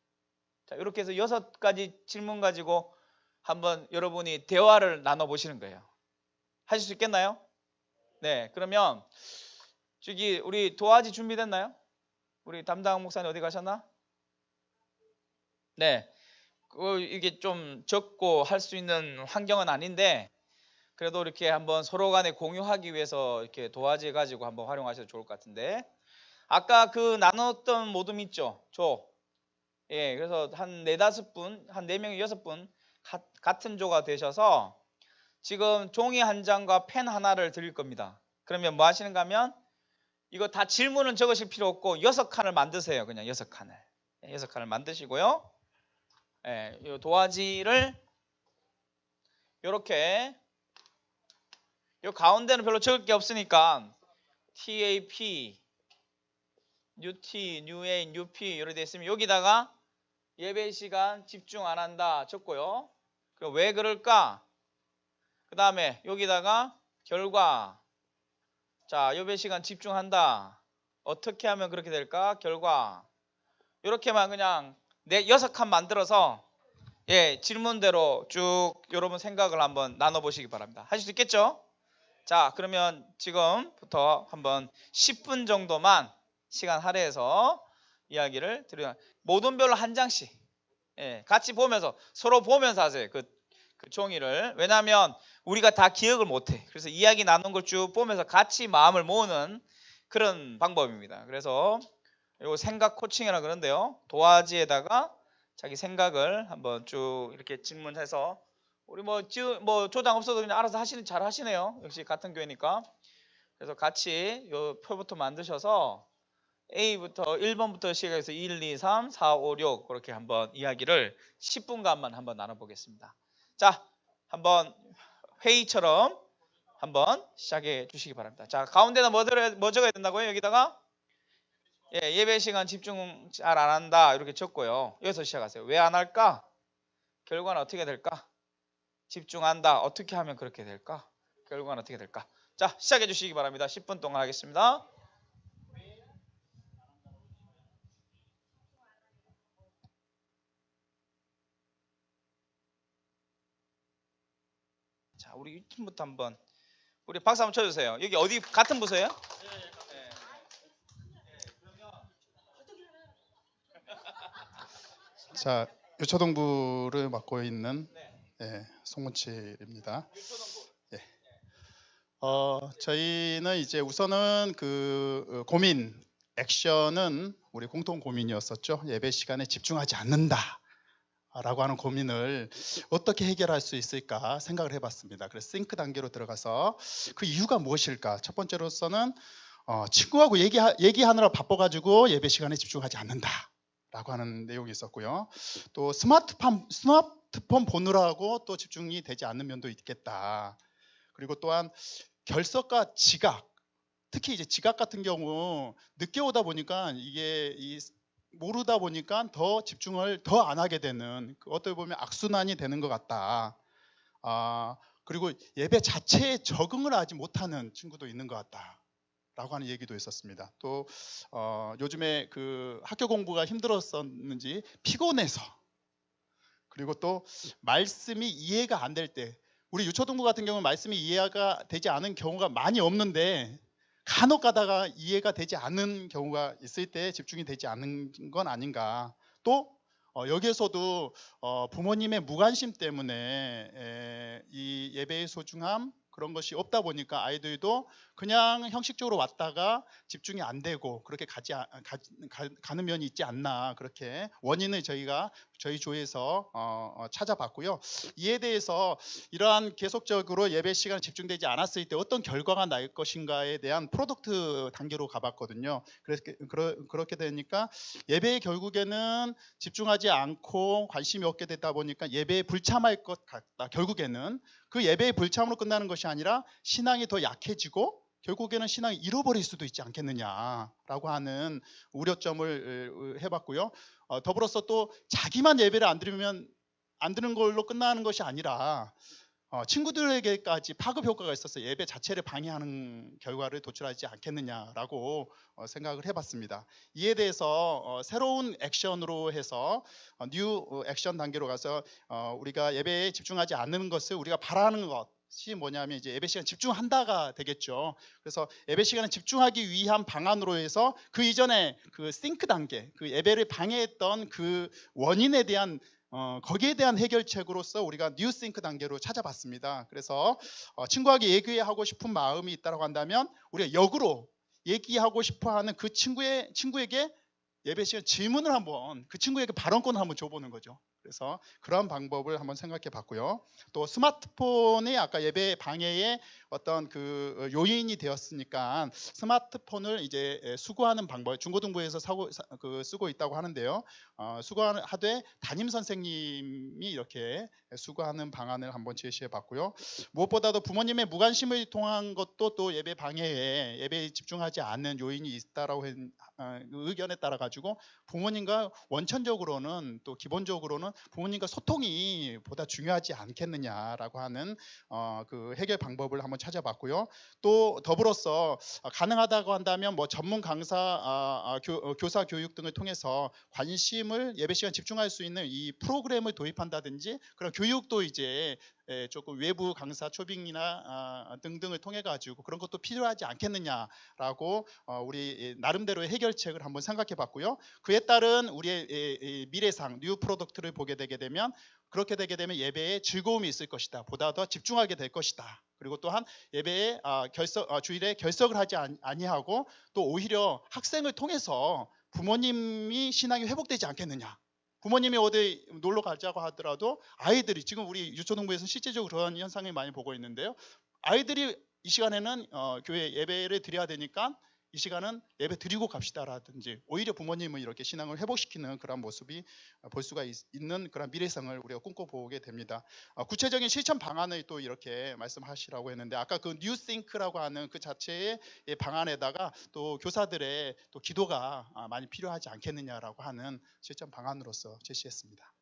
자 이렇게 해서 6가지 질문 가지고 한번 여러분이 대화를 나눠보시는 거예요. 하실 수 있겠나요? 네 그러면 저기 우리 도화지 준비됐나요? 우리 담당 목사님 어디 가셨나? 네 이게 좀 적고 할 수 있는 환경은 아닌데 그래도 이렇게 한번 서로 간에 공유하기 위해서 이렇게 도화지 가지고 한번 활용하셔도 좋을 것 같은데 아까 그 나눴던 모둠 있죠? 예, 그래서 한 4-5분, 한 4명, 6분 같은 조가 되셔서 지금 종이 한 장과 펜 하나를 드릴 겁니다. 그러면 뭐 하시는가 하면 이거 다 질문은 적으실 필요 없고 6칸을 만드세요. 그냥 6칸을. 6칸을 만드시고요. 예, 이 도화지를 이렇게 이 가운데는 별로 적을 게 없으니까 TAP, UT, NewA, NewP 이렇게 돼 있으면 여기다가 예배 시간 집중 안 한다 적고요. 그럼 왜 그럴까? 그 다음에 여기다가 결과. 자, 예배 시간 집중한다. 어떻게 하면 그렇게 될까? 결과. 이렇게만 그냥 6칸 만들어서 예, 질문대로 쭉 여러분 생각을 한번 나눠보시기 바랍니다. 하실 수 있겠죠? 자, 그러면 지금부터 한번 10분 정도만 시간 할애해서 이야기를 드려요. 모든 별로 한 장씩 예, 같이 보면서 서로 보면서 하세요. 그 종이를. 왜냐하면 우리가 다 기억을 못해. 그래서 이야기 나눈 걸 쭉 보면서 같이 마음을 모으는 그런 방법입니다. 그래서 이거 생각 코칭이라 그러는데요. 도화지에다가 자기 생각을 한번 쭉 이렇게 질문해서 우리 뭐 조장 없어도 그냥 알아서 잘 하시네요. 역시 같은 교회니까. 그래서 같이 요 표부터 만드셔서 A부터 1번부터 시작해서 1, 2, 3, 4, 5, 6 그렇게 한번 이야기를 10분간만 한번 나눠보겠습니다. 자, 한번 회의처럼 한번 시작해 주시기 바랍니다. 자, 가운데다 뭐 적어야 된다고요? 여기다가 예, 예배 시간 집중 잘 안 한다 이렇게 적고요. 여기서 시작하세요. 왜 안 할까? 결과는 어떻게 될까? 집중한다. 어떻게 하면 그렇게 될까? 결과는 어떻게 될까? 자, 시작해 주시기 바랍니다. 10분 동안 하겠습니다. 자, 우리 이 팀부터 한번 우리 박수 한번 쳐주세요. 여기 어디 같은 부서예요? 네. 자, 유초동부를 맡고 있는 네. 송문칠입니다. 유초동부. 예. 저희는 이제 우선은 그 고민, 액션은 우리 공통 고민이었었죠. 예배 시간에 집중하지 않는다. 라고 하는 고민을 어떻게 해결할 수 있을까 생각을 해봤습니다. 그래서 싱크 단계로 들어가서 그 이유가 무엇일까? 첫 번째로서는 친구하고 얘기하느라 바빠가지고 예배 시간에 집중하지 않는다. 라고 하는 내용이 있었고요. 또 스마트폰 보느라고 또 집중이 되지 않는 면도 있겠다. 그리고 또한 결석과 지각, 특히 이제 지각 같은 경우 늦게 오다 보니까 이게 모르다 보니까 더 집중을 더 안 하게 되는 어떻게 보면 악순환이 되는 것 같다. 그리고 예배 자체에 적응을 하지 못하는 친구도 있는 것 같다. 라고 하는 얘기도 있었습니다. 또 요즘에 그 학교 공부가 힘들었었는지 피곤해서 그리고 또 말씀이 이해가 안 될 때, 우리 유초등부 같은 경우는 말씀이 이해가 되지 않은 경우가 많이 없는데 간혹 가다가 이해가 되지 않는 경우가 있을 때 집중이 되지 않는 건 아닌가. 또 여기에서도 부모님의 무관심 때문에 이 예배의 소중함 그런 것이 없다 보니까 아이들도 그냥 형식적으로 왔다가 집중이 안 되고 그렇게 가는 면이 있지 않나, 그렇게 원인을 저희 조에서 찾아봤고요. 이에 대해서 이러한 계속적으로 예배 시간에 집중되지 않았을 때 어떤 결과가 날 것인가에 대한 프로덕트 단계로 가봤거든요. 그래서 그렇게 되니까 예배에 결국에는 집중하지 않고 관심이 없게 되다 보니까 예배에 불참할 것 같다. 결국에는 그 예배의 불참으로 끝나는 것이 아니라 신앙이 더 약해지고 결국에는 신앙이 잃어버릴 수도 있지 않겠느냐라고 하는 우려점을 해봤고요. 더불어서 또 자기만 예배를 안 드는 걸로 끝나는 것이 아니라 친구들에게까지 파급 효과가 있어서 예배 자체를 방해하는 결과를 도출하지 않겠느냐라고 생각을 해봤습니다. 이에 대해서 새로운 액션으로 해서 뉴 액션 단계로 가서 우리가 예배에 집중하지 않는 것을 우리가 바라는 것이 뭐냐면 이제 예배 시간 집중한다가 되겠죠. 그래서 예배 시간에 집중하기 위한 방안으로 해서 그 이전에 그 싱크 단계, 그 예배를 방해했던 그 원인에 대한 거기에 대한 해결책으로서 우리가 뉴싱크 단계로 찾아봤습니다. 그래서 친구에게 얘기하고 싶은 마음이 있다고 한다면 우리가 역으로 얘기하고 싶어하는 그 친구에게 예배 시간 질문을 한번, 그 친구에게 발언권을 한번 줘보는 거죠. 그래서 그런 방법을 한번 생각해 봤고요. 또 스마트폰이 아까 예배 방해의 어떤 그 요인이 되었으니까 스마트폰을 이제 수거하는 방법, 중고등부에서 쓰고 있다고 하는데요. 수거하되 담임 선생님이 이렇게 수거하는 방안을 한번 제시해 봤고요. 무엇보다도 부모님의 무관심을 통한 것도 또 예배 방해에, 예배에 집중하지 않는 요인이 있다라고 의견에 따라 가지고 부모님과 원천적으로는, 또 기본적으로는 부모님과 소통이 보다 중요하지 않겠느냐라고 하는 그 해결 방법을 한번 찾아봤고요. 또 더불어서 가능하다고 한다면 뭐 전문 강사, 교사 교육 등을 통해서 관심을 예배 시간 집중할 수 있는 이 프로그램을 도입한다든지 그런 교육도 이제 조금 외부 강사 초빙이나 등등을 통해 가지고 그런 것도 필요하지 않겠느냐라고 우리 나름대로의 해결책을 한번 생각해 봤고요. 그에 따른 우리의 미래상 뉴 프로덕트를 보게 되게 되면, 그렇게 되게 되면 예배에 즐거움이 있을 것이다. 보다 더 집중하게 될 것이다. 그리고 또한 예배에 주일에 결석을 하지 아니하고 또 오히려 학생을 통해서 부모님이 신앙이 회복되지 않겠느냐. 부모님이 어디 놀러 가자고 하더라도 아이들이, 지금 우리 유초등부에서는 실제적으로 그런 현상을 많이 보고 있는데요. 아이들이 이 시간에는 교회 예배를 드려야 되니까 이 시간은 예배 드리고 갑시다라든지, 오히려 부모님을 이렇게 신앙을 회복시키는 그런 모습이 볼 수가 있는 그런 미래성을 우리가 꿈꿔보게 됩니다. 구체적인 실천 방안을 또 이렇게 말씀하시라고 했는데, 아까 그 뉴싱크라고 하는 그 자체의 방안에다가 또 교사들의 또 기도가 많이 필요하지 않겠느냐라고 하는 실천 방안으로서 제시했습니다.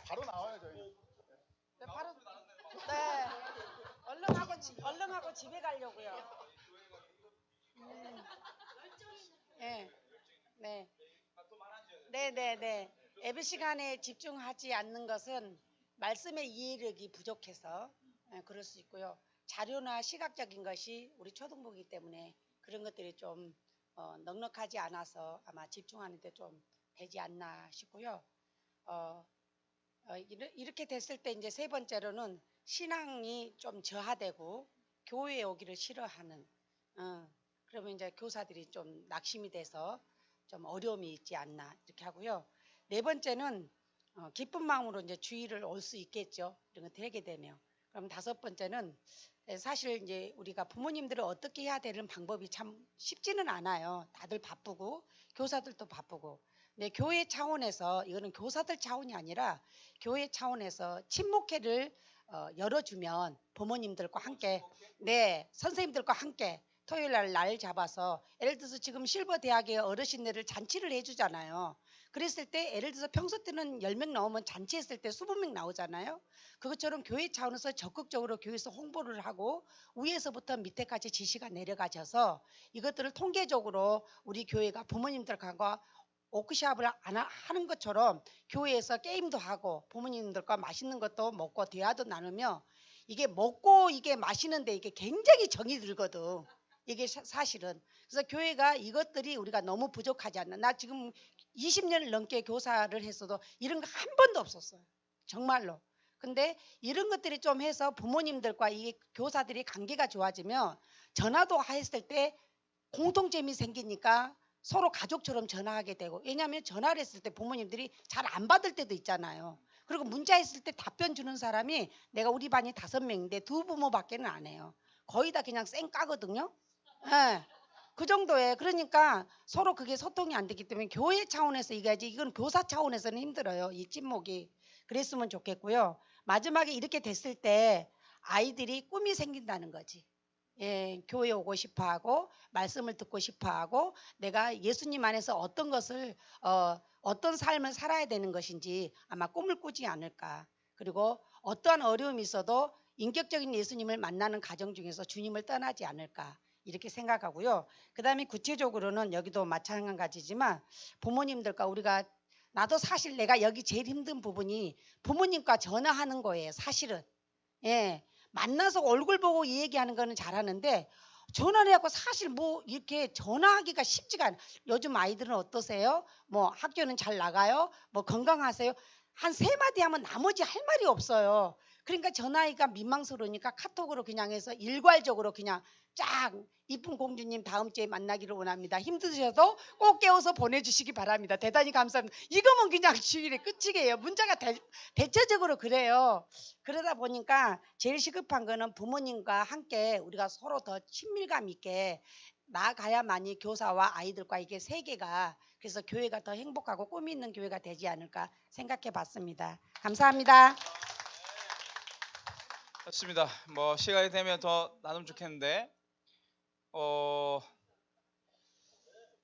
바로 나와요 저희. 네, 바로 네. 얼른 하고 집에 가려고요. 네. 네. 네. 예배 시간에 집중하지 않는 것은 말씀의 이해력이 부족해서 그럴 수 있고요. 자료나 시각적인 것이 우리 초등부이기 때문에 그런 것들이 좀 넉넉하지 않아서 아마 집중하는 데 좀 되지 않나 싶고요. 이렇게 됐을 때 이제 세 번째로는 신앙이 좀 저하되고 교회에 오기를 싫어하는, 그러면 이제 교사들이 좀 낙심이 돼서 좀 어려움이 있지 않나 이렇게 하고요. 네 번째는 기쁜 마음으로 이제 주일을 올 수 있겠죠. 이런 거 되게 되면. 그럼 다섯 번째는 사실 이제 우리가 부모님들을 어떻게 해야 되는 방법이 참 쉽지는 않아요. 다들 바쁘고 교사들도 바쁘고. 네, 교회 차원에서, 이거는 교사들 차원이 아니라 교회 차원에서 친목회를 열어주면 부모님들과 함께, 네, 선생님들과 함께 토요일 날 잡아서 예를 들어서 지금 실버 대학의 어르신들을 잔치를 해주잖아요. 그랬을 때 예를 들어서 평소 때는 10명 나오면 잔치했을 때 20명 나오잖아요. 그것처럼 교회 차원에서 적극적으로 교회에서 홍보를 하고 위에서부터 밑에까지 지시가 내려가셔서 이것들을 통계적으로 우리 교회가 부모님들과 워크숍을 하는 것처럼 교회에서 게임도 하고 부모님들과 맛있는 것도 먹고 대화도 나누며 이게 먹고 이게 마시는데 이게 굉장히 정이 들거든. 이게 사실은. 그래서 교회가 이것들이 우리가 너무 부족하지 않나. 나 지금 20년을 넘게 교사를 했어도 이런 거 한 번도 없었어요. 정말로. 근데 이런 것들이 좀 해서 부모님들과 이 교사들이 관계가 좋아지면 전화도 했을 때 공통점이 생기니까 서로 가족처럼 전화하게 되고, 왜냐하면 전화를 했을 때 부모님들이 잘 안 받을 때도 있잖아요. 그리고 문자했을 때 답변 주는 사람이 내가 우리 반이 5명인데 2부모밖에는 안 해요. 거의 다 그냥 쌩까거든요. 예. 그 정도에. 그러니까 서로 그게 소통이 안 되기 때문에 교회 차원에서 이거야지, 이건 교사 차원에서는 힘들어요. 이 찐목이. 그랬으면 좋겠고요. 마지막에 이렇게 됐을 때 아이들이 꿈이 생긴다는 거지. 예, 교회 오고 싶어하고 말씀을 듣고 싶어하고 내가 예수님 안에서 어떤 것을 어떤 삶을 살아야 되는 것인지 아마 꿈을 꾸지 않을까. 그리고 어떠한 어려움이 있어도 인격적인 예수님을 만나는 과정 중에서 주님을 떠나지 않을까 이렇게 생각하고요. 그 다음에 구체적으로는 여기도 마찬가지지만 부모님들과 우리가, 나도 사실 내가 여기 제일 힘든 부분이 부모님과 전화하는 거예요. 사실은. 예. 만나서 얼굴 보고 이 얘기하는 거는 잘하는데 전화를 해갖고 사실 뭐 이렇게 전화하기가 쉽지가 않아요. 요즘 아이들은 어떠세요? 뭐 학교는 잘 나가요? 뭐 건강하세요? 한 3마디 하면 나머지 할 말이 없어요. 그러니까 전화하기가 민망스러우니까 카톡으로 그냥 해서 일괄적으로 그냥 쫙 이쁜 공주님 다음 주에 만나기를 원합니다. 힘드셔도 꼭 깨워서 보내주시기 바랍니다. 대단히 감사합니다. 이거면 그냥 주일에 끝이에요. 문자가 대체적으로 그래요. 그러다 보니까 제일 시급한 거는 부모님과 함께 우리가 서로 더 친밀감 있게 나아가야만이 교사와 아이들과 이게 세계가, 그래서 교회가 더 행복하고 꿈이 있는 교회가 되지 않을까 생각해 봤습니다. 감사합니다. 좋습니다. 뭐 시간이 되면 더 나누면 좋겠는데,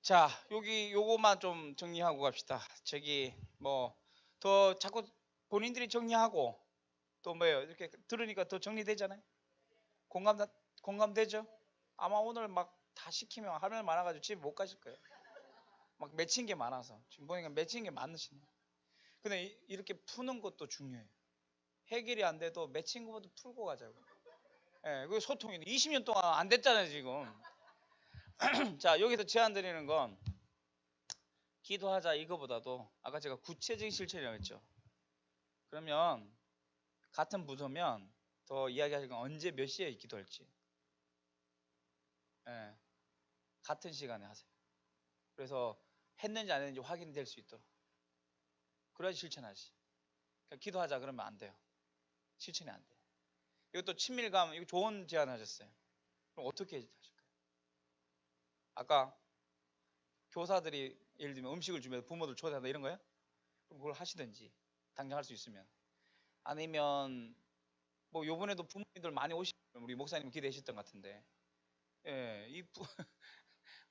자 여기 요거만 좀 정리하고 갑시다. 저기 뭐 더 자꾸 본인들이 정리하고 또 뭐예요? 이렇게 들으니까 더 정리되잖아요. 공감되죠? 아마 오늘 막 다 시키면 할 말 많아가지고 집에 못 가실 거예요. 막 맺힌 게 많아서. 지금 보니까 맺힌 게 많으시네. 근데 이렇게 푸는 것도 중요해요. 해결이 안 돼도 맺힌 것부터 풀고 가자고. 예, 그게 소통이 20년 동안 안 됐잖아요 지금. 자, 여기서 제안 드리는 건 기도하자 이거보다도 아까 제가 구체적인 실천이라고 했죠. 그러면 같은 부서면 더 이야기하실 건 언제 몇 시에 기도할지. 예, 같은 시간에 하세요. 그래서 했는지 안 했는지 확인될 수 있도록. 그래야지 실천하지. 그러니까 기도하자 그러면 안 돼요. 실천이 안 돼요. 이것도 친밀감, 이거 좋은 제안 하셨어요. 그럼 어떻게 하실까요? 아까 교사들이 예를 들면 음식을 주면서 부모들 초대한다 이런 거예요? 그럼 그걸 하시든지 당장 할 수 있으면. 아니면 뭐 요번에도 부모님들 많이 오시면 우리 목사님 기대하셨던 것 같은데, 예, 이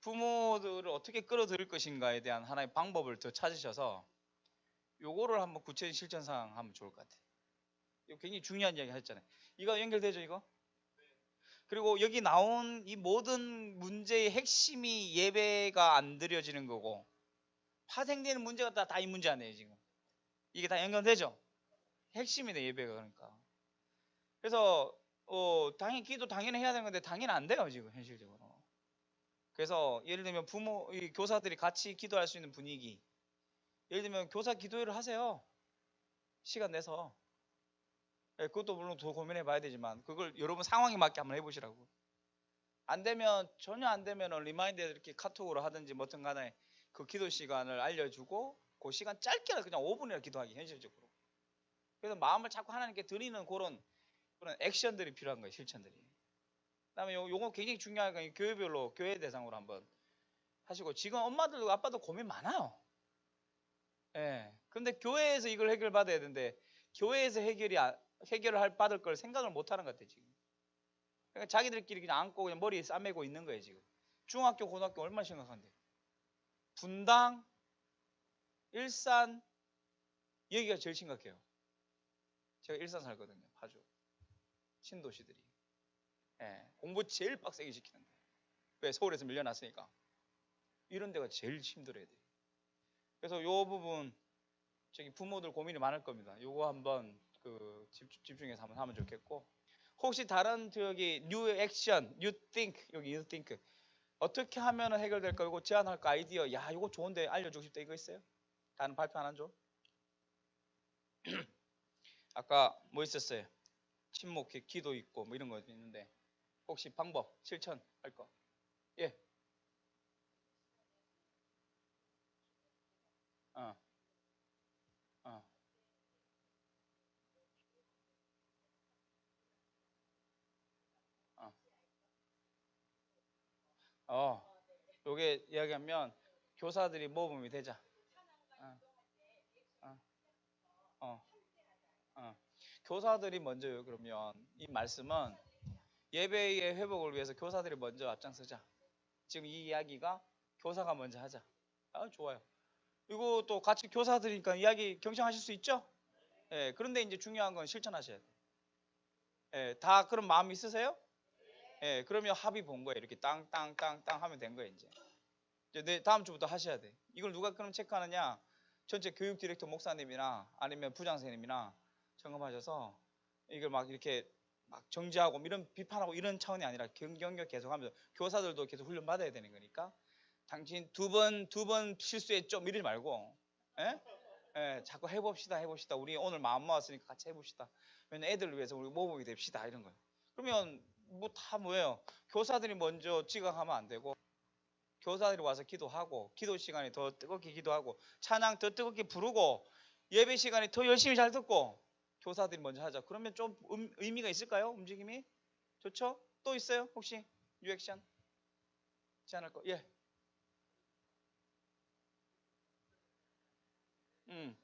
부모들을 어떻게 끌어들일 것인가에 대한 하나의 방법을 더 찾으셔서 요거를 한번 구체적인 실천사항 하면 좋을 것 같아요. 이거 굉장히 중요한 이야기 하셨잖아요. 이거 연결되죠 이거? 그리고 여기 나온 이 모든 문제의 핵심이 예배가 안 드려지는 거고 파생되는 문제가 다 이 문제 아니에요 지금. 이게 다 연결되죠? 핵심이네 예배가. 그러니까 그래서 당연히 기도 당연히 해야 되는 건데 당연히 안 돼요 지금 현실적으로. 그래서 예를 들면 이 교사들이 같이 기도할 수 있는 분위기, 예를 들면 교사 기도회를 하세요. 시간 내서. 예, 그것도 물론 더 고민해 봐야 되지만 그걸 여러분 상황에 맞게 한번 해보시라고. 안 되면, 전혀 안 되면 리마인드 이렇게 카톡으로 하든지 뭐든 간에 그 기도 시간을 알려주고 그 시간 짧게라도 그냥 5분이라 기도하기 현실적으로. 그래서 마음을 자꾸 하나님께 드리는 그런 액션들이 필요한 거예요. 실천들이. 그다음에 요거 굉장히 중요한 건 교회별로 교회 대상으로 한번 하시고, 지금 엄마들도 아빠도 고민 많아요. 예. 근데 교회에서 이걸 해결받아야 되는데 교회에서 해결을 받을 걸 생각을 못 하는 것 같아요 지금. 그러니까 자기들끼리 그냥 안고 그냥 머리에 싸매고 있는 거예요 지금. 중학교, 고등학교 얼마나 심각한데. 분당, 일산 여기가 제일 심각해요. 제가 일산 살거든요. 파주 신도시들이. 예, 공부 제일 빡세게 시키는데. 왜? 서울에서 밀려났으니까. 이런 데가 제일 힘들어야 돼. 그래서 요 부분 저기 부모들 고민이 많을 겁니다. 요거 한번 그 집중해서 한번 하면 좋겠고, 혹시 다른 저기 뉴 액션, 뉴 띵크, 여기 뉴 띵크 어떻게 하면 해결될 거고 제안할까 아이디어, 야 이거 좋은데 알려주고 싶다 이거 있어요? 다른 발표 하나 줘? 아까 뭐 있었어요? 침묵, 기도 있고 뭐 이런 거 있는데 혹시 방법 실천할 거? 예. 어. 어. 어. 요게 이야기하면 교사들이 모범이 되자. 어. 어. 어. 어. 교사들이 먼저요. 그러면 이 말씀은 예배의 회복을 위해서 교사들이 먼저 앞장서자. 지금 이 이야기가 교사가 먼저 하자. 아, 좋아요. 이거 또 같이 교사들이니까 이야기 경청하실 수 있죠? 예, 그런데 이제 중요한 건 실천하셔야 돼요. 예, 다 그런 마음 있으세요? 예, 그러면 합의 본 거예요. 이렇게 땅땅땅땅 하면 된 거예요, 이제. 이제 다음 주부터 하셔야 돼. 이걸 누가 그럼 체크하느냐? 전체 교육 디렉터 목사님이나 아니면 부장 선생님이나 점검하셔서 이걸 막 이렇게 막 정지하고 이런 비판하고 이런 차원이 아니라 경력 계속하면서 교사들도 계속 훈련 받아야 되는 거니까 당신 두 번 실수했죠 이러지 말고, 예? 예, 자꾸 해봅시다. 우리 오늘 마음 모았으니까 같이 해봅시다. 왜냐면 애들을 위해서 우리 모범이 됩시다 이런 거예요. 그러면 뭐 다 뭐예요? 교사들이 먼저 지각하면 안 되고 교사들이 와서 기도하고 기도 시간에 더 뜨겁게 기도하고 찬양 더 뜨겁게 부르고 예배 시간에 더 열심히 잘 듣고 교사들이 먼저 하자. 그러면 좀 의미가 있을까요? 움직임이? 좋죠? 또 있어요? 혹시 유액션? 제안할 거? 예. 음.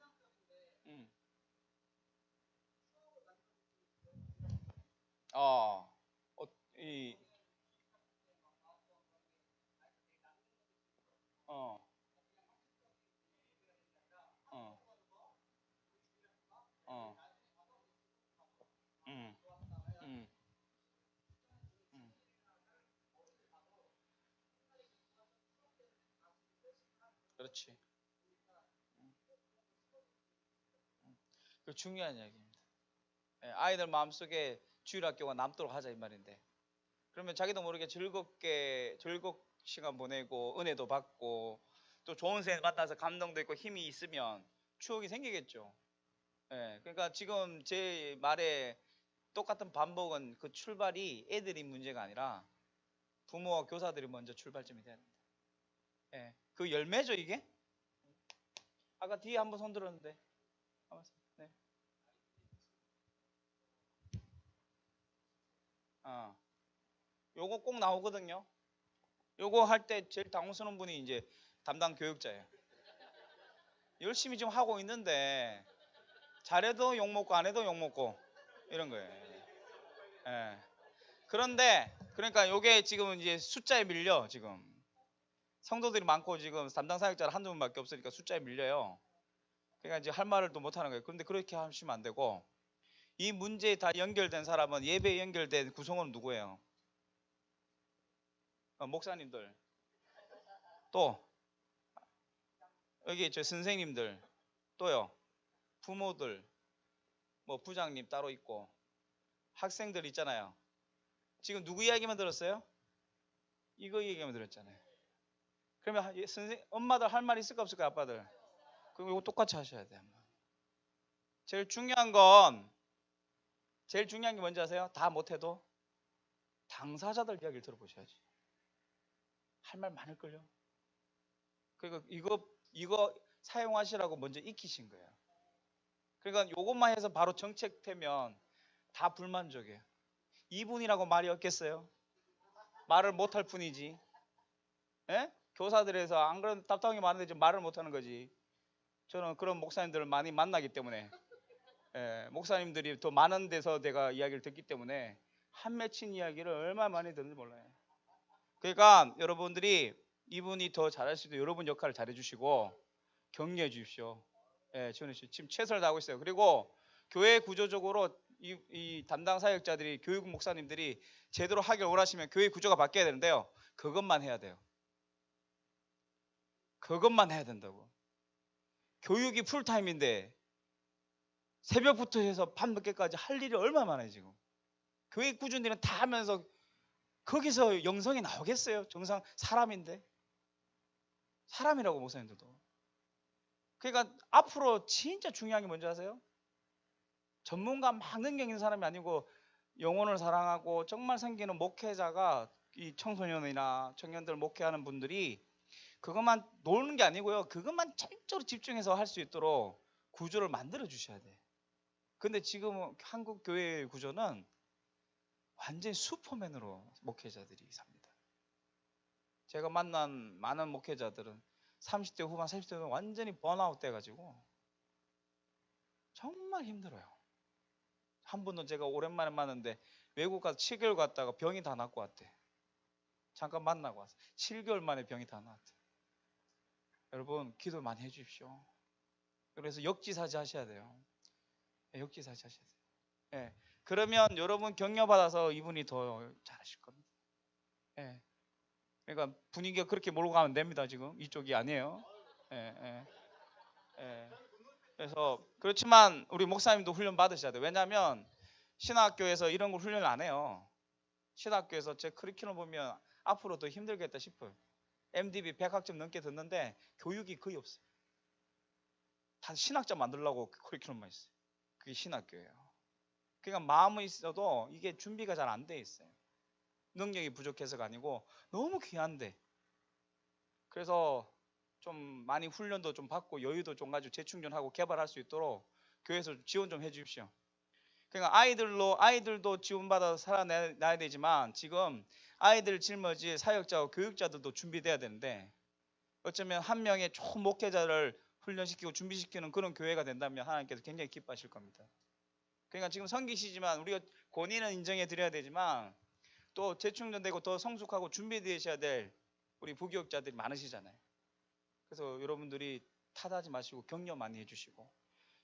음. 어. 이 어. 어. 어. 음. 음. 음. 그렇지. 그 중요한 이야기입니다. 예, 아이들 마음속에 주일학교가 남도록 하자 이 말인데. 그러면 자기도 모르게 즐겁 시간 보내고 은혜도 받고 또 좋은 선생님 만나서 감동도 있고 힘이 있으면 추억이 생기겠죠. 예, 그러니까 지금 제 말에 똑같은 반복은 그 출발이 애들이 문제가 아니라 부모와 교사들이 먼저 출발점이 돼야 됩니다. 예, 그 열매죠 이게. 아까 뒤에 한번 손 들었는데. 네. 요거 꼭 나오거든요. 요거 할 때 제일 당황스러운 분이 이제 담당 교육자예요. 열심히 좀 하고 있는데 잘해도 욕먹고 안 해도 욕먹고 이런 거예요. 예. 그런데 그러니까 요게 지금 이제 숫자에 밀려. 지금 성도들이 많고 지금 담당 사역자를 한두 분밖에 없으니까 숫자에 밀려요. 그러니까 이제 할 말을 또 못하는 거예요. 그런데 그렇게 하시면 안 되고, 이 문제에 다 연결된 사람은 예배에 연결된 구성원은 누구예요? 목사님들, 또 여기 저 선생님들, 또요 부모들, 뭐 부장님 따로 있고 학생들 있잖아요. 지금 누구 이야기만 들었어요? 이거 얘기만 들었잖아요. 그러면 엄마들 할 말 있을까 없을까? 아빠들? 그럼 이거 똑같이 하셔야 돼요. 제일 중요한 게 뭔지 아세요? 다 못해도 당사자들 이야기를 들어보셔야지. 할 말 많을걸요. 그러니까 이거 사용하시라고 먼저 익히신 거예요. 그러니까 이것만 해서 바로 정책되면 다 불만족이에요. 이분이라고 말이 없겠어요? 말을 못할 뿐이지. 예? 교사들에서 안 그런 답답한 게 많은데 지금 말을 못하는 거지. 저는 그런 목사님들을 많이 만나기 때문에, 예, 목사님들이 더 많은 데서 내가 이야기를 듣기 때문에 한 맺힌 이야기를 얼마나 많이 듣는지 몰라요. 그러니까 여러분들이 이분이 더 잘할 수도 여러분 역할을 잘해 주시고 격려해 주십시오. 예, 지원해 주십시오. 지금 최선을 다하고 있어요. 그리고 교회 구조적으로 이 담당 사역자들이 교육 목사님들이 제대로 하길 원하시면 교회 구조가 바뀌어야 되는데요. 그것만 해야 돼요. 그것만 해야 된다고. 교육이 풀타임인데 새벽부터 해서 밤늦게까지 할 일이 얼마나 많아요 지금. 교회 꾸준히는 다 하면서 거기서 영성이 나오겠어요? 정상 사람인데. 사람이라고 목사님들도. 그러니까 앞으로 진짜 중요한 게 뭔지 아세요? 전문가 막 능력 있는 사람이 아니고 영혼을 사랑하고 정말 생기는 목회자가 이 청소년이나 청년들 목회하는 분들이 그것만 노는 게 아니고요. 그것만 철저히 집중해서 할 수 있도록 구조를 만들어 주셔야 돼. 근데 지금 한국 교회 구조는 완전히 슈퍼맨으로 목회자들이 삽니다. 제가 만난 많은 목회자들은 30대 후반, 40대 후반 완전히 번아웃 돼가지고 정말 힘들어요. 한 분은 제가 오랜만에 만났는데 외국 가서 7개월 갔다가 병이 다 낫고 왔대. 잠깐 만나고 왔어. 7개월 만에 병이 다 나왔대. 여러분 기도 많이 해주십시오. 그래서 역지사지 하셔야 돼요. 역지사지 하셔야 돼요. 예. 그러면 여러분 격려받아서 이분이 더 잘하실 겁니다. 예. 그러니까 분위기가 그렇게 몰고 가면 됩니다. 지금 이쪽이 아니에요. 예, 예, 예. 그래서 그렇지만 우리 목사님도 훈련 받으셔야 돼요. 왜냐하면 신학교에서 이런 걸 훈련을 안 해요. 신학교에서 제 커리큘럼 보면 앞으로 더 힘들겠다 싶어요. MDB 100학점 넘게 듣는데 교육이 거의 없어요. 다 신학자 만들려고 커리큘럼만 있어요. 그게 신학교예요. 그러니까 마음은 있어도 이게 준비가 잘 안 돼 있어요. 능력이 부족해서가 아니고 너무 귀한데. 그래서 좀 많이 훈련도 좀 받고 여유도 좀 가지고 재충전하고 개발할 수 있도록 교회에서 지원 좀 해주십시오. 그러니까 아이들도 지원받아서 살아나야 되지만 지금 아이들 짊어질 사역자와 교육자들도 준비돼야 되는데 어쩌면 한 명의 좋은 목회자를 훈련시키고 준비시키는 그런 교회가 된다면 하나님께서 굉장히 기뻐하실 겁니다. 그러니까 지금 성기시지만 우리가 권위는 인정해 드려야 되지만 또 재충전되고 더 성숙하고 준비되셔야 될 우리 부교육자들이 많으시잖아요. 그래서 여러분들이 탓하지 마시고 격려 많이 해주시고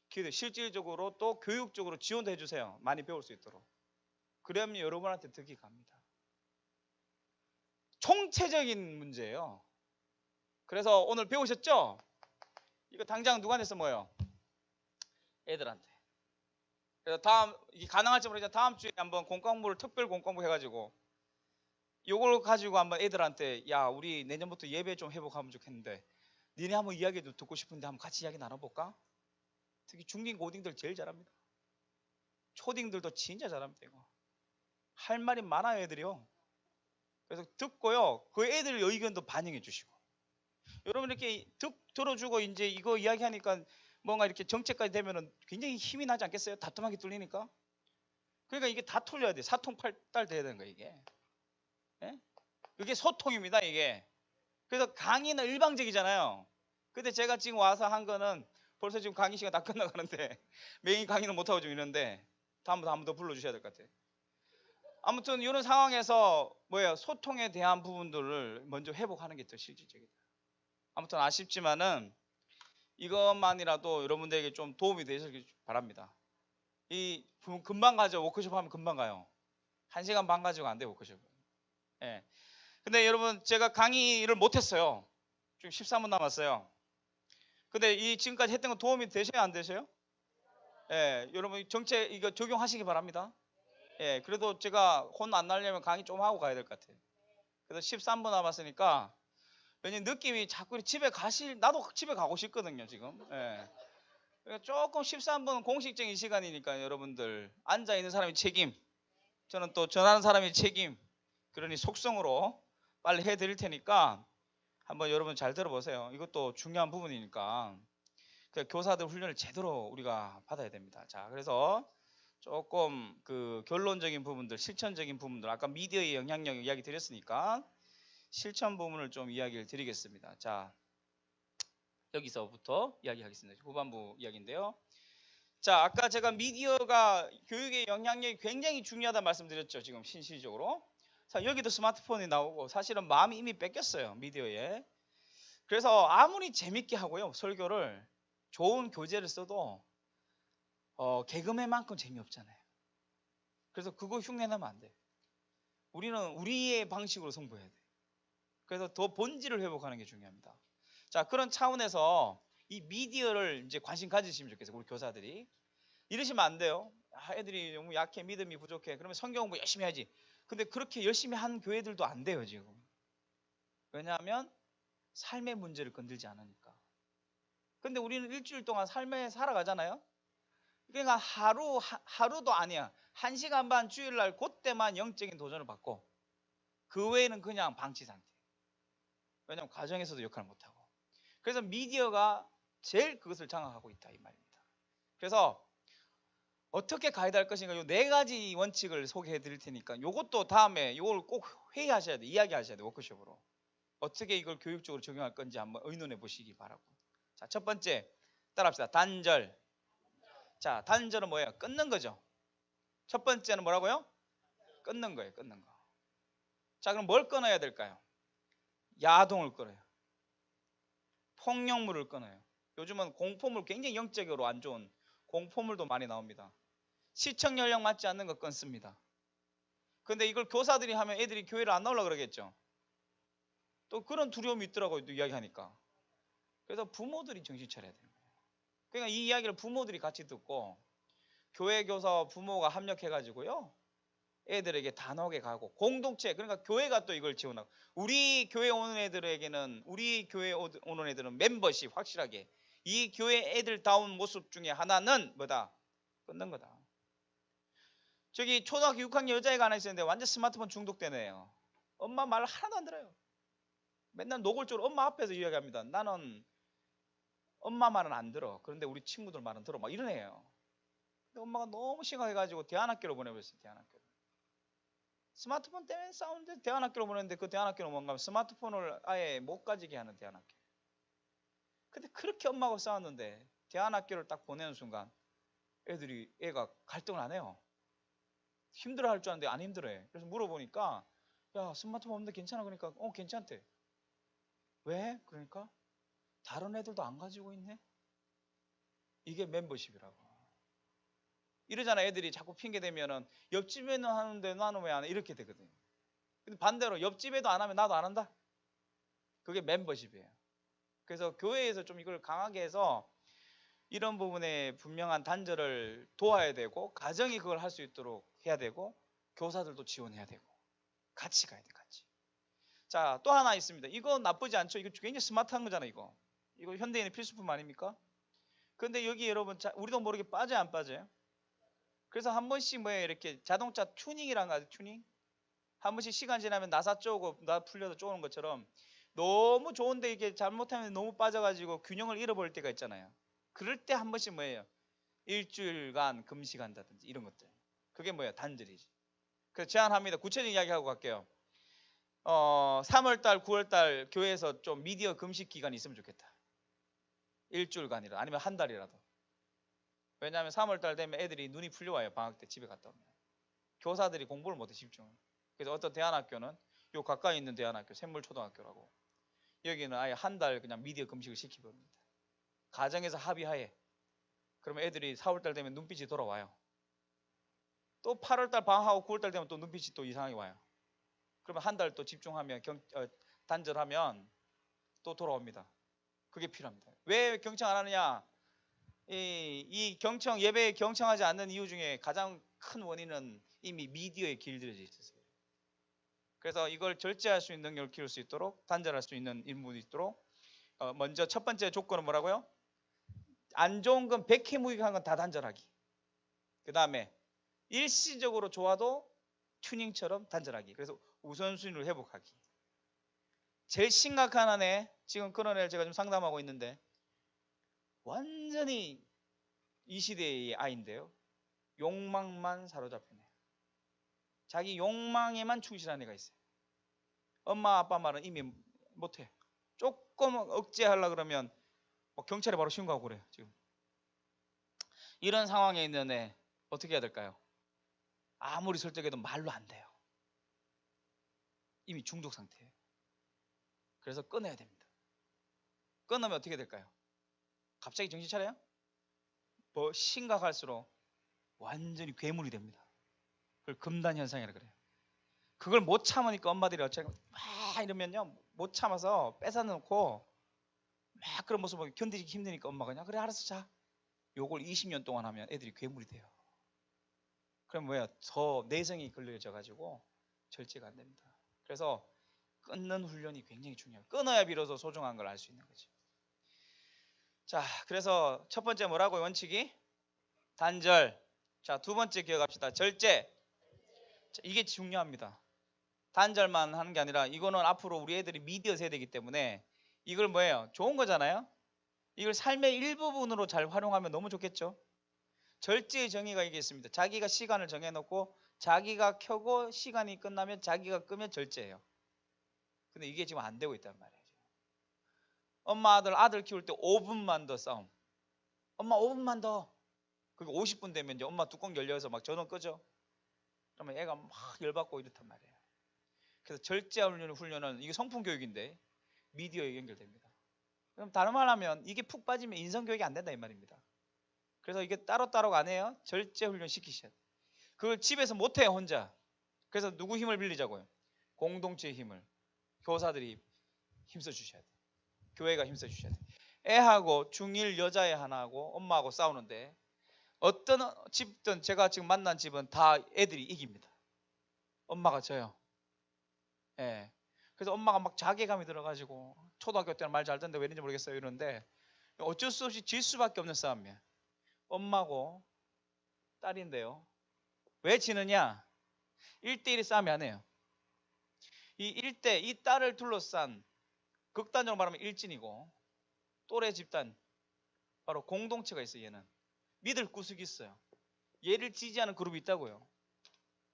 기도 실질적으로 또 교육적으로 지원도 해주세요. 많이 배울 수 있도록. 그러면 여러분한테 득이 갑니다. 총체적인 문제예요. 그래서 오늘 배우셨죠? 이거 당장 누구한테 써먹어요? 애들한테. 그래서 가능할지 모르겠지만 다음 주에 한번 공과목을 특별 공과목 해가지고 요걸 가지고 한번 애들한테 야 우리 내년부터 예배 좀 회복하면 좋겠는데 니네 한번 이야기도 듣고 싶은데 한번 같이 이야기 나눠볼까? 특히 중딩 고딩들 제일 잘합니다. 초딩들도 진짜 잘합니다. 이거 할 말이 많아요 애들이요. 그래서 듣고요 그 애들 의견도 반영해 주시고 여러분 이렇게 들어주고 이제 이거 이야기하니까 뭔가 이렇게 정책까지 되면은 굉장히 힘이 나지 않겠어요? 다툼하게 뚫리니까. 그러니까 이게 다 털려야 돼. 사통팔달 돼야 되는 거예요 이게. 예? 이게 소통입니다 이게. 그래서 강의는 일방적이잖아요. 근데 제가 지금 와서 한 거는 벌써 지금 강의 시간 다 끝나가는데 메인 강의는 못하고 좀 있는데 다음부터 한 번 더 불러주셔야 될 것 같아요. 아무튼 이런 상황에서 소통에 대한 부분들을 먼저 회복하는 게 더 실질적이다. 아무튼 아쉽지만은 이것만이라도 여러분들에게 좀 도움이 되시길 바랍니다. 이 금방 가죠. 워크숍 하면 금방 가요. 1시간 반 가지고 안 돼요 워크숍. 예. 근데 여러분 제가 강의를 못했어요. 지금 13분 남았어요. 근데 이 지금까지 했던 거 도움이 되셔요 안 되셔요? 예, 여러분 정책 이거 적용하시기 바랍니다. 예, 그래도 제가 혼 안 나려면 강의 좀 하고 가야 될 것 같아요. 그래서 13분 남았으니까 왜냐면 느낌이 자꾸 나도 집에 가고 싶거든요 지금. 예. 그러니까 조금 13분은 공식적인 시간이니까 여러분들 앉아 있는 사람이 책임, 저는 또 전하는 사람이 책임. 그러니 속성으로 빨리 해드릴 테니까 한번 여러분 잘 들어보세요. 이것도 중요한 부분이니까 교사들 훈련을 제대로 우리가 받아야 됩니다. 자, 그래서 조금 그 결론적인 부분들, 실천적인 부분들, 아까 미디어의 영향력 이야기 드렸으니까 실천 부분을 좀 이야기를 드리겠습니다. 자, 여기서부터 이야기하겠습니다. 후반부 이야기인데요. 자, 아까 제가 미디어가 교육의 영향력이 굉장히 중요하다 말씀드렸죠. 지금 신시적으로. 자, 여기도 스마트폰이 나오고 사실은 마음이 이미 뺏겼어요. 미디어에. 그래서 아무리 재밌게 하고요. 설교를 좋은 교재를 써도 개그맨만큼 재미없잖아요. 그래서 그거 흉내내면 안 돼. 우리는 우리의 방식으로 승부해야 돼. 그래서 더 본질을 회복하는 게 중요합니다. 자, 그런 차원에서 이 미디어를 이제 관심 가지시면 좋겠어요. 우리 교사들이. 이러시면 안 돼요. 아, 애들이 너무 약해, 믿음이 부족해. 그러면 성경 공부 열심히 해야지. 근데 그렇게 열심히 한 교회들도 안 돼요, 지금. 왜냐하면 삶의 문제를 건들지 않으니까. 근데 우리는 일주일 동안 삶에 살아가잖아요. 그러니까 하루도 아니야. 1시간 반 주일날 그때만 영적인 도전을 받고 그 외에는 그냥 방치 상태. 왜냐하면 가정에서도 역할을 못하고. 그래서 미디어가 제일 그것을 장악하고 있다 이 말입니다. 그래서 어떻게 가이드할 것인가 요 4가지 원칙을 소개해 드릴 테니까 요것도 다음에 요걸 꼭 회의하셔야 돼. 이야기하셔야 돼. 워크숍으로. 어떻게 이걸 교육적으로 적용할 건지 한번 의논해 보시기 바라고. 자, 첫 번째 따라합시다. 단절. 자, 단절은 뭐예요? 끊는 거죠. 첫 번째는 뭐라고요? 끊는 거예요. 끊는 거. 자, 그럼 뭘 끊어야 될까요? 야동을 끊어요. 폭력물을 끊어요. 요즘은 공포물 굉장히 영적으로 안 좋은 공포물도 많이 나옵니다. 시청 연령 맞지 않는 거 끊습니다. 근데 이걸 교사들이 하면 애들이 교회를 안 나오려고 그러겠죠. 또 그런 두려움이 있더라고요. 또 이야기하니까. 그래서 부모들이 정신 차려야 되는 거예요. 그러니까 이 이야기를 부모들이 같이 듣고 교회 교사 부모가 합력해가지고요. 애들에게 단호하게 가고 공동체 그러니까 교회가 또 이걸 지원하고 우리 교회 오는 애들에게는 우리 교회 오는 애들은 멤버십 확실하게 이 교회 애들다운 모습 중에 하나는 뭐다? 끊는 거다. 저기 초등학교 6학년 여자애가 하나 있었는데 완전 스마트폰 중독된 애예요. 엄마 말 하나도 안 들어요. 맨날 노골적으로 엄마 앞에서 이야기합니다. 나는 엄마 말은 안 들어. 그런데 우리 친구들 말은 들어. 막 이런 애예요. 근데 엄마가 너무 심각해가지고 대안학교로 보내버렸어요. 대안학교. 스마트폰 때문에 싸우는데 대안학교로 보냈는데 그 대안학교는 뭔가 스마트폰을 아예 못 가지게 하는 대안학교. 근데 그렇게 엄마하고 싸웠는데 대안학교를 딱 보내는 순간 애가 갈등을 안 해요. 힘들어할 줄 알았는데 안 힘들어해. 그래서 물어보니까 야 스마트폰 없는데 괜찮아? 그러니까 괜찮대. 왜? 그러니까 다른 애들도 안 가지고 있네? 이게 멤버십이라고. 이러잖아. 애들이 자꾸 핑계 대면은 옆집에는 하는데 나는 왜 안 해? 이렇게 되거든. 근데 반대로 옆집에도 안 하면 나도 안 한다? 그게 멤버십이에요. 그래서 교회에서 좀 이걸 강하게 해서 이런 부분에 분명한 단절을 도와야 되고 가정이 그걸 할 수 있도록 해야 되고 교사들도 지원해야 되고 같이 가야 돼. 같이. 자, 또 하나 있습니다. 이거 나쁘지 않죠? 이거 굉장히 스마트한 거잖아. 이거 현대인의 필수품 아닙니까? 근데 여기 여러분 우리도 모르게 빠져요 안 빠져요? 그래서 한 번씩 뭐예요? 이렇게 자동차 튜닝이란 거 아세요? 튜닝? 한 번씩 시간 지나면 나사 쪼고 나 풀려서 쪼는 것처럼 너무 좋은데 이게 잘못하면 너무 빠져가지고 균형을 잃어버릴 때가 있잖아요. 그럴 때 한 번씩 뭐예요? 일주일간 금식한다든지 이런 것들. 그게 뭐예요? 단절이지. 그래서 제안합니다. 구체적인 이야기하고 갈게요. 3월달, 9월달 교회에서 좀 미디어 금식 기간이 있으면 좋겠다. 일주일간이라도 아니면 한 달이라도. 왜냐하면 3월달 되면 애들이 눈이 풀려와요. 방학 때 집에 갔다 오면. 교사들이 공부를 못해 집중을. 그래서 어떤 대안학교는 요 가까이 있는 대안학교 샘물초등학교라고 여기는 아예 한 달 그냥 미디어 금식을 시키버립니다. 가정에서 합의하에. 그러면 애들이 4월달 되면 눈빛이 돌아와요. 또 8월달 방학하고 9월달 되면 또 눈빛이 또 이상하게 와요. 그러면 한 달 또 집중하면 단절하면 또 돌아옵니다. 그게 필요합니다. 왜 경청 안 하느냐? 이 경청 예배에 경청하지 않는 이유 중에 가장 큰 원인은 이미 미디어에 길들여져 있었어요. 그래서 이걸 절제할 수 있는 능력을 키울 수 있도록 단절할 수 있는 인물이 있도록 먼저 첫 번째 조건은 뭐라고요? 안 좋은 건 백해무익한 건 다 단절하기. 그 다음에 일시적으로 좋아도 튜닝처럼 단절하기. 그래서 우선순위를 회복하기. 제일 심각한 한에 지금 그런 애를 제가 좀 상담하고 있는데 완전히 이 시대의 아이인데요. 욕망만 사로잡히네. 자기 욕망에만 충실한 애가 있어요. 엄마 아빠 말은 이미 못해. 조금 억제하려고 그러면 경찰에 바로 신고하고 그래요. 지금 이런 상황에 있는 애 어떻게 해야 될까요? 아무리 설득해도 말로 안 돼요. 이미 중독 상태예요. 그래서 끊어야 됩니다. 끊으면 어떻게 될까요? 갑자기 정신 차려요? 뭐 심각할수록 완전히 괴물이 됩니다. 그걸 금단 현상이라 그래요. 그걸 못 참으니까 엄마들이 어쩌고 막 이러면요 못 참아서 뺏어놓고 막 그런 모습을 견디기 힘드니까 엄마가 그냥 그래 알았어 자. 요걸 20년 동안 하면 애들이 괴물이 돼요. 그럼 뭐야 더 내성이 걸려져 가지고 절제가 안 됩니다. 그래서 끊는 훈련이 굉장히 중요해요. 끊어야 비로소 소중한 걸 알 수 있는 거죠. 자, 그래서 첫 번째 뭐라고요? 원칙이 단절. 자, 두 번째 기억합시다. 절제. 자, 이게 중요합니다. 단절만 하는 게 아니라 이거는 앞으로 우리 애들이 미디어 세대이기 때문에 이걸 뭐예요? 좋은 거잖아요. 이걸 삶의 일부분으로 잘 활용하면 너무 좋겠죠. 절제의 정의가 이게 있습니다. 자기가 시간을 정해놓고 자기가 켜고 시간이 끝나면 자기가 끄면 절제예요. 근데 이게 지금 안 되고 있단 말이에요. 엄마 아들 키울 때 5분만 더 싸움. 엄마 5분만 더. 그게 50분 되면 이제 엄마 뚜껑 열려서 막 전원 끄죠. 그러면 애가 막 열받고 이렇단 말이에요. 그래서 절제 훈련은 이게 성품 교육인데 미디어에 연결됩니다. 그럼 다른 말 하면 이게 푹 빠지면 인성 교육이 안 된다 이 말입니다. 그래서 이게 따로따로가 안 해요. 절제 훈련 시키셔야 돼요. 그걸 집에서 못 해요 혼자. 그래서 누구 힘을 빌리자고요? 공동체의 힘을 교사들이 힘써 주셔야 돼요. 교회가 힘써 주셔야 돼요. 애하고 중1 여자애 하나하고 엄마하고 싸우는데 어떤 집든 제가 지금 만난 집은 다 애들이 이깁니다. 엄마가 져요. 예. 그래서 엄마가 막 자괴감이 들어가지고 초등학교 때는 말 잘 듣는데 왜 이런지 모르겠어요 이러는데 어쩔 수 없이 질 수밖에 없는 싸움이에요. 엄마고 딸인데요. 왜 지느냐? 1대1의 싸움이 아니에요. 이 딸을 둘러싼 극단적으로 말하면 일진이고 또래 집단 바로 공동체가 있어요. 얘는 믿을 구석이 있어요. 얘를 지지하는 그룹이 있다고요.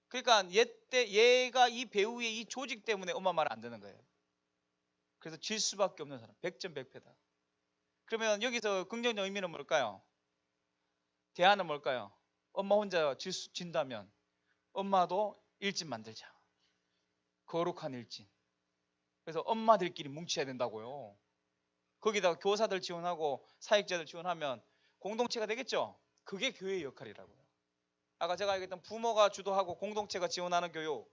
그러니까 얘가 이 배우의 이 조직 때문에 엄마 말 안 듣는 거예요. 그래서 질 수밖에 없는 사람 100점 100패다. 그러면 여기서 긍정적 의미는 뭘까요? 대안은 뭘까요? 엄마 혼자 진다면 엄마도 일진 만들자. 거룩한 일진. 그래서 엄마들끼리 뭉쳐야 된다고요. 거기다가 교사들 지원하고 사역자들 지원하면 공동체가 되겠죠? 그게 교회의 역할이라고요. 아까 제가 얘기했던 부모가 주도하고 공동체가 지원하는 교육.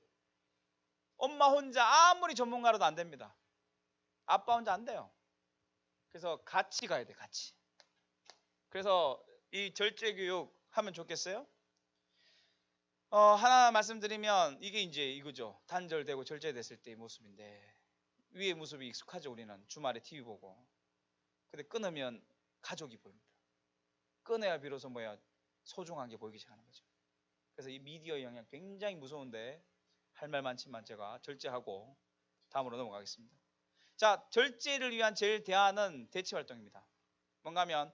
엄마 혼자 아무리 전문가라도 안 됩니다. 아빠 혼자 안 돼요. 그래서 같이 가야 돼, 같이. 그래서 이 절제 교육 하면 좋겠어요? 하나 말씀드리면 이게 이제 이거죠. 단절되고 절제됐을 때의 모습인데 위의 모습이 익숙하죠. 우리는 주말에 TV 보고. 근데 끊으면 가족이 보입니다. 끊어야 비로소 뭐야 소중한 게 보이기 시작하는 거죠. 그래서 이 미디어 영향 굉장히 무서운데 할 말 많지만 제가 절제하고 다음으로 넘어가겠습니다. 자, 절제를 위한 제일 대안은 대치 활동입니다. 뭔가 하면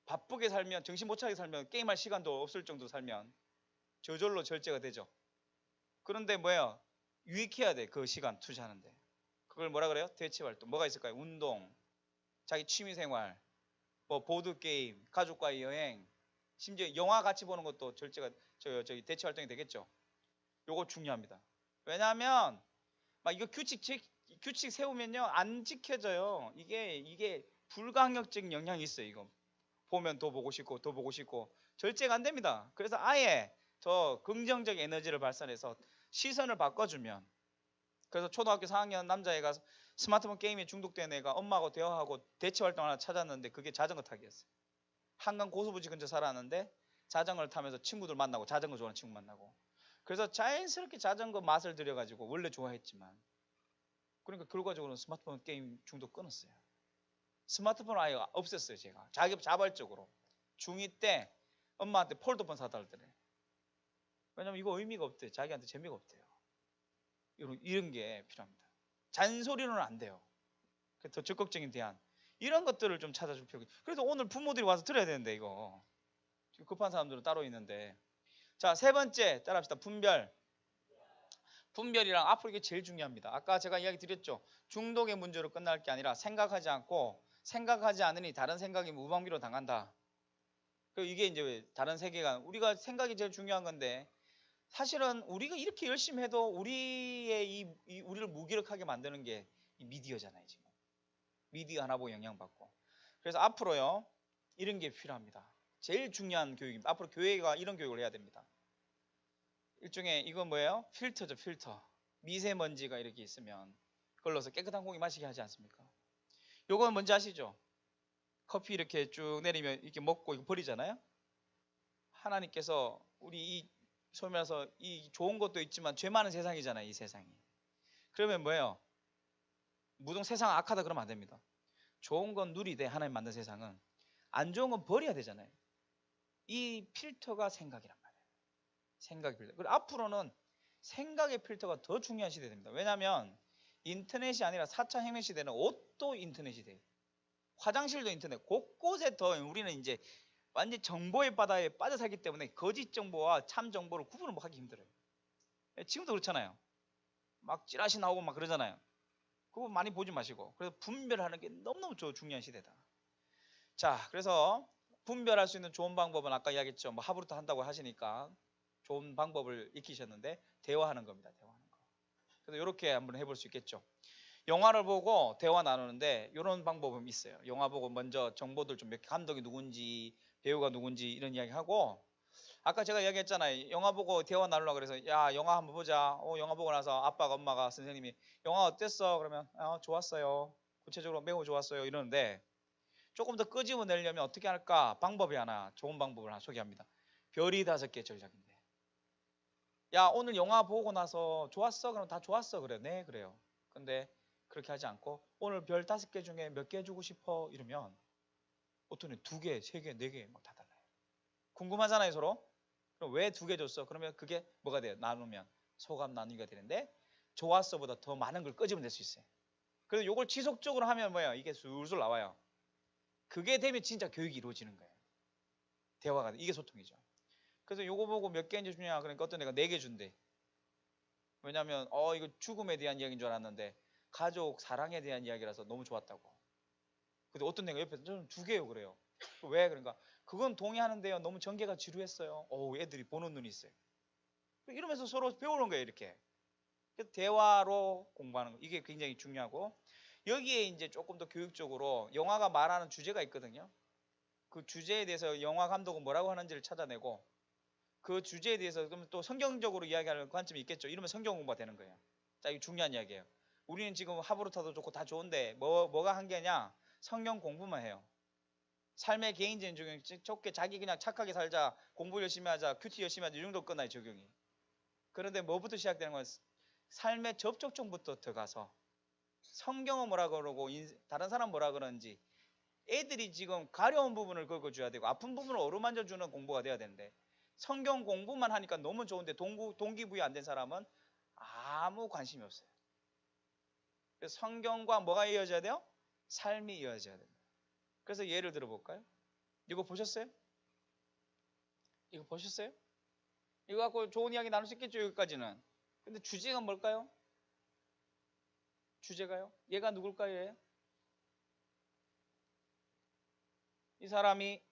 바쁘게 살면 정신 못 차리게 살면 게임할 시간도 없을 정도로 살면 저절로 절제가 되죠. 그런데 뭐예요? 유익해야 돼. 그 시간 투자하는데. 그걸 뭐라 그래요? 대치 활동. 뭐가 있을까요? 운동, 자기 취미 생활, 뭐 보드 게임, 가족과의 여행, 심지어 영화 같이 보는 것도 절제가 저기 대치 활동이 되겠죠. 요거 중요합니다. 왜냐하면 막 이거 규칙 세우면요 안 지켜져요. 이게 불강력적인 영향이 있어요. 이거 보면 더 보고 싶고 더 보고 싶고 절제가 안 됩니다. 그래서 아예 더 긍정적 에너지를 발산해서 시선을 바꿔주면 그래서 초등학교 4학년 남자애가 스마트폰 게임에 중독된 애가 엄마하고 대화하고 대체 활동 하나 찾았는데 그게 자전거 타기였어요. 한강 고수부지 근처 살았는데 자전거를 타면서 친구들 만나고 자전거 좋아하는 친구 만나고 그래서 자연스럽게 자전거 맛을 들여가지고 원래 좋아했지만 그러니까 결과적으로는 스마트폰 게임 중독 끊었어요. 스마트폰 아예 없앴어요. 제가 자발적으로 중2 때 엄마한테 폴더폰 사달더래. 왜냐면 이거 의미가 없대. 자기한테 재미가 없대요. 이런 게 필요합니다. 잔소리로는 안 돼요. 더 적극적인 대안. 이런 것들을 좀 찾아줄 필요가 있어요. 그래서 오늘 부모들이 와서 들어야 되는데 이거. 지금 급한 사람들은 따로 있는데. 자, 세 번째 따라합시다. 분별. 분별이랑 앞으로 이게 제일 중요합니다. 아까 제가 이야기 드렸죠. 중독의 문제로 끝날 게 아니라 생각하지 않고 생각하지 않으니 다른 생각이 무방비로 당한다. 그 이게 이제 다른 세계관. 우리가 생각이 제일 중요한 건데 사실은 우리가 이렇게 열심히 해도 우리의 우리를 무기력하게 만드는 게 이 미디어잖아요, 지금. 미디어 하나 보고 영향받고. 그래서 앞으로요, 이런 게 필요합니다. 제일 중요한 교육입니다. 앞으로 교회가 이런 교육을 해야 됩니다. 일종의 이건 뭐예요? 필터죠, 필터. 미세먼지가 이렇게 있으면 걸러서 깨끗한 공기 마시게 하지 않습니까? 요건 뭔지 아시죠? 커피 이렇게 쭉 내리면 이렇게 먹고 이거 버리잖아요. 하나님께서 우리 이 소위 말해서 이 좋은 것도 있지만 죄 많은 세상이잖아요, 이 세상이. 그러면 뭐예요? 무동 세상 악하다 그러면 안 됩니다. 좋은 건 누리되 하나님 만든 세상은 안 좋은 건 버려야 되잖아요. 이 필터가 생각이란 말이에요. 생각의 필터. 그리고 앞으로는 생각의 필터가 더 중요한 시대가 됩니다. 왜냐하면 인터넷이 아니라 4차 혁명 시대는 옷도 인터넷이 돼요. 화장실도 인터넷. 곳곳에 더 우리는 이제 완전 정보의 바다에 빠져 살기 때문에 거짓 정보와 참 정보를 구분을 하기 힘들어요. 지금도 그렇잖아요. 막 찌라시 나오고 막 그러잖아요. 그거 많이 보지 마시고. 그래서 분별하는 게 너무너무 중요한 시대다. 자, 그래서 분별할 수 있는 좋은 방법은 아까 이야기했죠. 뭐 하브루트 한다고 하시니까 좋은 방법을 익히셨는데 대화하는 겁니다. 대화하는 거. 그래서 이렇게 한번 해볼 수 있겠죠. 영화를 보고 대화 나누는데 이런 방법은 있어요. 영화 보고 먼저 정보들 좀 몇 개, 감독이 누군지, 배우가 누군지 이런 이야기 하고, 아까 제가 이야기했잖아요. 영화 보고 대화 나누려고 그래서 야, 영화 한번 보자. 영화 보고 나서 아빠가, 엄마가, 선생님이 영화 어땠어? 그러면 좋았어요. 구체적으로 매우 좋았어요. 이러는데 조금 더 끄집어내려면 어떻게 할까? 방법이 하나, 좋은 방법을 하나 소개합니다. 별이 5개 전략인데. 야, 오늘 영화 보고 나서 좋았어? 그럼 다 좋았어. 그래. 네, 그래요. 근데 그렇게 하지 않고 오늘 별 5개 중에 몇 개 주고 싶어? 이러면 어떤 애 2개, 3개, 4개 막 다 달라요. 궁금하잖아요, 서로. 그럼 왜 2개 줬어? 그러면 그게 뭐가 돼요? 나누면 소감 나누기가 되는데 좋았어보다 더 많은 걸 끄집어낼 수 있어요. 그래서 이걸 지속적으로 하면 뭐예요? 이게 술술 나와요. 그게 되면 진짜 교육이 이루어지는 거예요. 대화가 이게 소통이죠. 그래서 요거 보고 몇 개인지 주냐? 그러니까 어떤 애가 4개 준대. 왜냐면 이거 죽음에 대한 이야기인 줄 알았는데 가족 사랑에 대한 이야기라서 너무 좋았다고. 근데 어떤 애가 옆에서 저는 2개요 그래요. 왜? 그러니까 그건 동의하는데요. 너무 전개가 지루했어요. 애들이 보는 눈이 있어요. 이러면서 서로 배우는 거예요, 이렇게. 대화로 공부하는 거. 이게 굉장히 중요하고, 여기에 이제 조금 더 교육적으로 영화가 말하는 주제가 있거든요. 그 주제에 대해서 영화 감독은 뭐라고 하는지를 찾아내고, 그 주제에 대해서 그러면 또 성경적으로 이야기하는 관점이 있겠죠. 이러면 성경 공부가 되는 거예요. 자, 이거 중요한 이야기예요. 우리는 지금 하브루타도 좋고 다 좋은데 뭐가 한계냐? 성경 공부만 해요. 삶의 개인적인 적용, 좋게 자기 그냥 착하게 살자, 공부 열심히 하자, 큐티 열심히 하자, 이 정도 끝나요, 적용이. 그런데 뭐부터 시작되는 건 삶의 접촉점부터 들어가서 성경은 뭐라 그러고 다른 사람 뭐라 그러는지 애들이 지금 가려운 부분을 긁어줘야 되고 아픈 부분을 어루만져주는 공부가 돼야 되는데 성경 공부만 하니까 너무 좋은데 동기부여 안 된 사람은 아무 관심이 없어요. 그래서 성경과 뭐가 이어져야 돼요? 삶이 이어져야 됩니다. 그래서 예를 들어볼까요? 이거 보셨어요? 이거 보셨어요? 이거 갖고 좋은 이야기 나눌 수 있겠죠, 여기까지는. 근데 주제가 뭘까요? 주제가요? 얘가 누굴까요? 얘? 이 사람이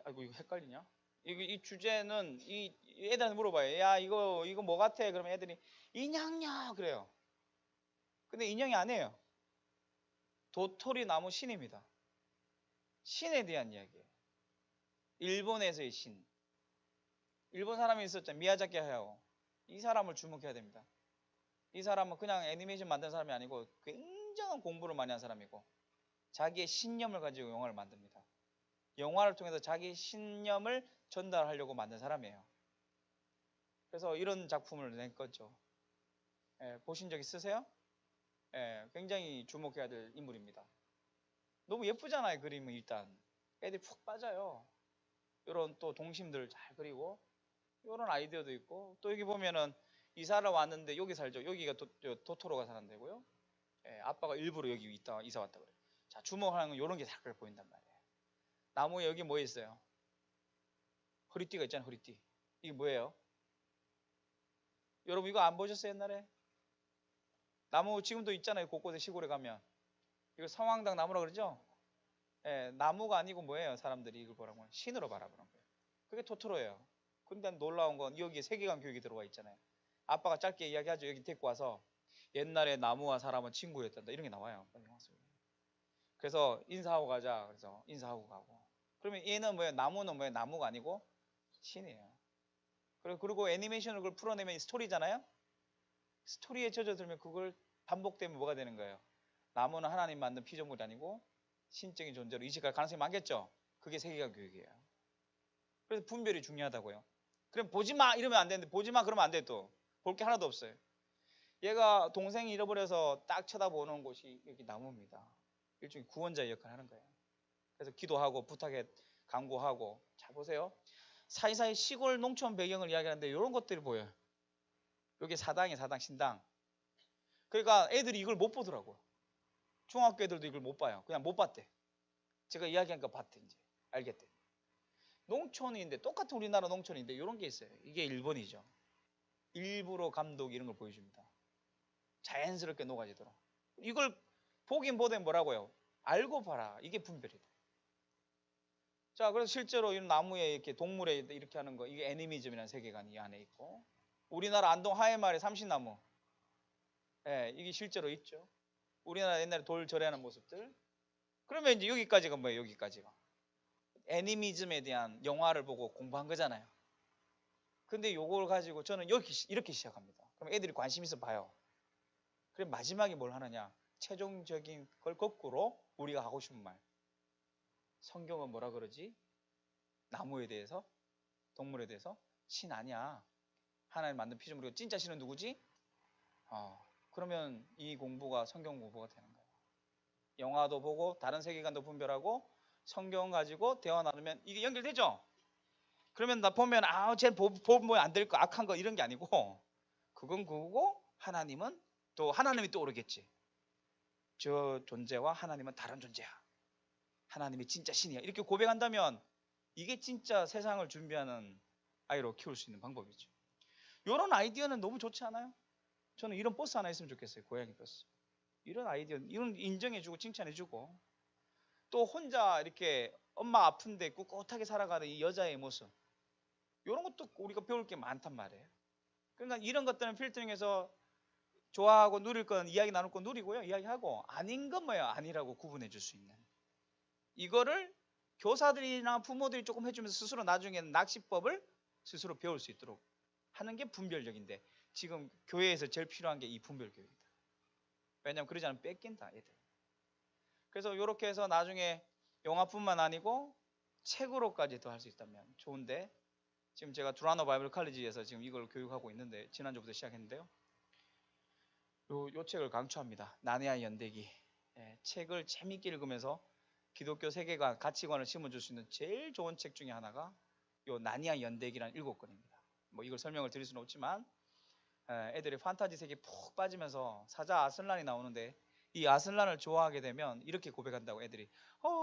아이고 이거 헷갈리냐? 이 주제는 이 애들한테 물어봐요. 야, 이거 뭐 같아? 그러면 애들이 인형이야 그래요. 근데 인형이 아니에요. 도토리 나무 신입니다. 신에 대한 이야기예요. 일본에서의 신. 일본 사람이 있었죠. 미야자키 하야오. 이 사람을 주목해야 됩니다. 이 사람은 그냥 애니메이션 만든 사람이 아니고 굉장한 공부를 많이 한 사람이고 자기의 신념을 가지고 영화를 만듭니다. 영화를 통해서 자기 신념을 전달하려고 만든 사람이에요. 그래서 이런 작품을 낸 거죠. 보신 적 있으세요? 굉장히 주목해야 될 인물입니다. 너무 예쁘잖아요, 그림은 일단. 애들이 푹 빠져요. 이런 또 동심들 잘 그리고 이런 아이디어도 있고 또 여기 보면은 이사를 왔는데 여기 살죠. 여기가 토토로가 사는 데고요. 아빠가 일부러 여기 이사 왔다 그래요. 자, 주목하는 건 이런 게 잘 보인단 말이에요. 나무에 여기 뭐 있어요? 허리띠가 있잖아요, 허리띠. 이게 뭐예요? 여러분 이거 안 보셨어요, 옛날에? 나무 지금도 있잖아요, 곳곳에 시골에 가면. 이거 성황당 나무라 그러죠? 나무가 아니고 뭐예요? 사람들이 이걸 보라고 신으로 바라보는 거예요. 그게 토토로예요. 근데 놀라운 건 여기에 세계관 교육이 들어와 있잖아요. 아빠가 짧게 이야기하죠. 여기 데리고 와서 옛날에 나무와 사람은 친구였단다. 이런 게 나와요. 그래서 인사하고 가자. 그래서 인사하고 가고. 그러면 얘는 뭐예요? 나무는 뭐예요? 나무가 아니고 신이에요. 그리고 애니메이션을 그걸 풀어내면 스토리잖아요. 스토리에 젖어들면 그걸 반복되면 뭐가 되는 거예요? 나무는 하나님 만든 피조물이 아니고 신적인 존재로 이식할 가능성이 많겠죠. 그게 세계관 교육이에요. 그래서 분별이 중요하다고요. 그럼 보지 마 이러면 안 되는데 보지 마 그러면 안 돼 또. 볼 게 하나도 없어요. 얘가 동생이 잃어버려서 딱 쳐다보는 곳이 여기 나무입니다. 일종의 구원자의 역할을 하는 거예요. 그래서 기도하고 부탁해 강구하고 잘 보세요. 사이사이 시골 농촌 배경을 이야기하는데 이런 것들이 보여요. 여기 사당이 사당 신당. 그러니까 애들이 이걸 못 보더라고요. 중학교 애들도 이걸 못 봐요. 그냥 못 봤대. 제가 이야기하니까 봤대 이제 알겠대. 농촌인데 똑같은 우리나라 농촌인데 이런 게 있어요. 이게 일본이죠. 일부러 감독이 이런 걸 보여줍니다. 자연스럽게 녹아지도록. 이걸 보긴 보된 뭐라고요? 알고 봐라. 이게 분별이다. 자, 그래서 실제로 이런 나무에 이렇게 동물에 이렇게 하는 거 이게 애니미즘이라는 세계관이 이 안에 있고 우리나라 안동 하회마을의 삼신나무 예, 이게 실제로 있죠. 우리나라 옛날에 돌 절에하는 모습들. 그러면 이제 여기까지가 뭐예요? 여기까지가. 애니미즘에 대한 영화를 보고 공부한 거잖아요. 근데 요걸 가지고 저는 이렇게 시작합니다. 그럼 애들이 관심 있어 봐요. 그럼 마지막에 뭘 하느냐? 최종적인 걸 거꾸로 우리가 하고 싶은 말. 성경은 뭐라 그러지? 나무에 대해서, 동물에 대해서 신 아니야. 하나님 만든 피조물이고 진짜 신은 누구지? 그러면 이 공부가 성경 공부가 되는 거예요. 영화도 보고 다른 세계관도 분별하고 성경 가지고 대화 나누면 이게 연결되죠? 그러면 나 보면 쟤 보면 안 될 거 악한 거 이런 게 아니고 그건 그거고 하나님은 또 하나님이 또 오르겠지. 저 존재와 하나님은 다른 존재야. 하나님이 진짜 신이야. 이렇게 고백한다면 이게 진짜 세상을 준비하는 아이로 키울 수 있는 방법이죠. 이런 아이디어는 너무 좋지 않아요? 저는 이런 버스 하나 있으면 좋겠어요. 고양이 버스. 이런 아이디어, 이런 인정해주고 칭찬해주고 또 혼자 이렇게 엄마 아픈데 꿋꿋하게 살아가는 이 여자의 모습 이런 것도 우리가 배울 게 많단 말이에요. 그러니까 이런 것들은 필터링해서 좋아하고 누릴 건 이야기 나눌 건 누리고요. 이야기하고 아닌 건 뭐예요? 아니라고 구분해 줄 수 있는 이거를 교사들이나 부모들이 조금 해주면서 스스로 나중에는 낚시법을 스스로 배울 수 있도록 하는 게 분별력인데 지금 교회에서 제일 필요한 게 이 분별 교육이다. 왜냐하면 그러지 않으면 뺏긴다 애들. 그래서 이렇게 해서 나중에 영화뿐만 아니고 책으로까지도 할 수 있다면 좋은데 지금 제가 두라노 바이블 칼리지에서 지금 이걸 교육하고 있는데 지난주부터 시작했는데요. 요 책을 강추합니다. 나니아 연대기. 책을 재밌게 읽으면서 기독교 세계관, 가치관을 심어줄 수 있는 제일 좋은 책 중에 하나가 요 나니아 연대기라는 7권입니다. 뭐 이걸 설명을 드릴 수는 없지만 애들이 판타지 세계에 푹 빠지면서 사자 아슬란이 나오는데 이 아슬란을 좋아하게 되면 이렇게 고백한다고 애들이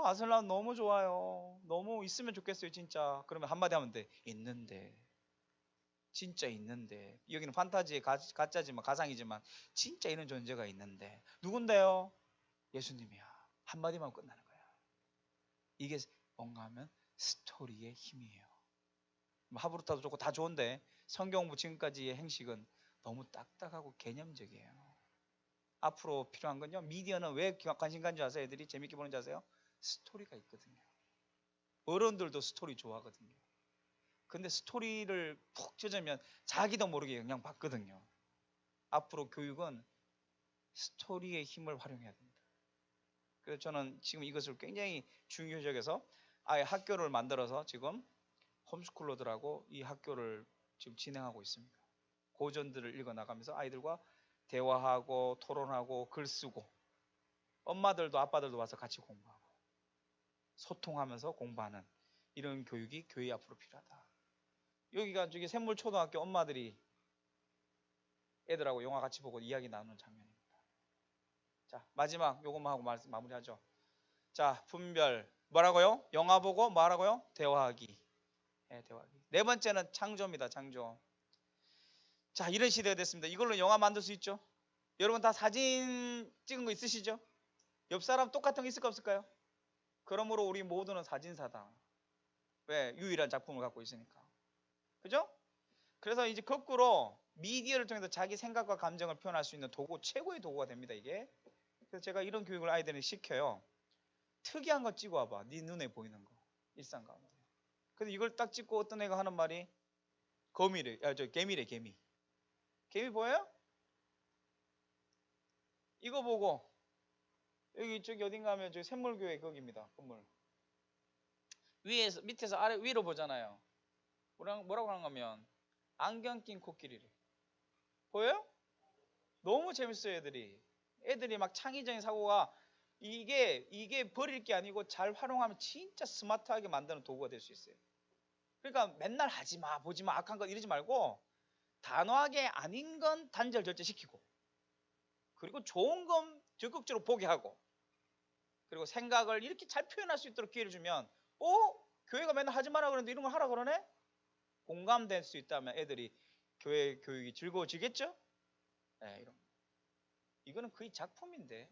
아슬란 너무 좋아요. 너무 있으면 좋겠어요 진짜. 그러면 한마디 하면 돼. 있는데 진짜 있는데 여기는 판타지의 가짜지만 가상이지만 진짜 이런 존재가 있는데 누군데요? 예수님이야. 한마디만 끝나는 거야. 이게 뭔가 하면 스토리의 힘이에요. 하브루타도 좋고 다 좋은데 성경부 지금까지의 행식은 너무 딱딱하고 개념적이에요. 앞으로 필요한 건요. 미디어는 왜 관심 가는지 아세요? 애들이 재밌게 보는지 아세요? 스토리가 있거든요. 어른들도 스토리 좋아하거든요. 근데 스토리를 푹 젖으면 자기도 모르게 영향받거든요. 앞으로 교육은 스토리의 힘을 활용해야 됩니다. 그래서 저는 지금 이것을 굉장히 중요시 여겨서 아예 학교를 만들어서 지금 홈스쿨러들하고 이 학교를 지금 진행하고 있습니다. 고전들을 읽어 나가면서 아이들과 대화하고 토론하고 글 쓰고 엄마들도 아빠들도 와서 같이 공부하고 소통하면서 공부하는 이런 교육이 교회 앞으로 필요하다. 여기가 저기 샘물초등학교 엄마들이 애들하고 영화 같이 보고 이야기 나누는 장면입니다. 자, 마지막 요것만 하고 마무리하죠. 자, 분별 뭐라고요? 영화 보고 뭐하라고요? 대화하기. 대화하기. 네 번째는 창조입니다. 창조. 자, 이런 시대가 됐습니다. 이걸로 영화 만들 수 있죠? 여러분 다 사진 찍은 거 있으시죠? 옆 사람 똑같은 거 있을까 없을까요? 그러므로 우리 모두는 사진사다. 왜? 유일한 작품을 갖고 있으니까. 그죠? 그래서 이제 거꾸로 미디어를 통해서 자기 생각과 감정을 표현할 수 있는 도구, 최고의 도구가 됩니다, 이게. 그래서 제가 이런 교육을 아이들에게 시켜요. 특이한 거 찍어 와봐. 네 눈에 보이는 거. 일상 가운데. 근데 이걸 딱 찍고 어떤 애가 하는 말이 개미래, 개미. 개미 보여요? 이거 보고 여기 저기 어딘가 하면 저기 샘물교회 거기입니다. 건물. 위에서 밑에서 아래 위로 보잖아요. 뭐라고 하는 거면 안경 낀 코끼리래. 보여요? 너무 재밌어요, 애들이. 애들이 막 창의적인 사고가 이게 버릴 게 아니고 잘 활용하면 진짜 스마트하게 만드는 도구가 될 수 있어요. 그러니까 맨날 하지 마, 보지 마, 악한 거 이러지 말고 단호하게 아닌 건 단절 절제시키고 그리고 좋은 건 적극적으로 보게 하고 그리고 생각을 이렇게 잘 표현할 수 있도록 기회를 주면 교회가 맨날 하지 마라 그러는데 이런 걸 하라 그러네? 공감될 수 있다면 애들이 교회 교육이 즐거워지겠죠? 네, 이거는 거의 작품인데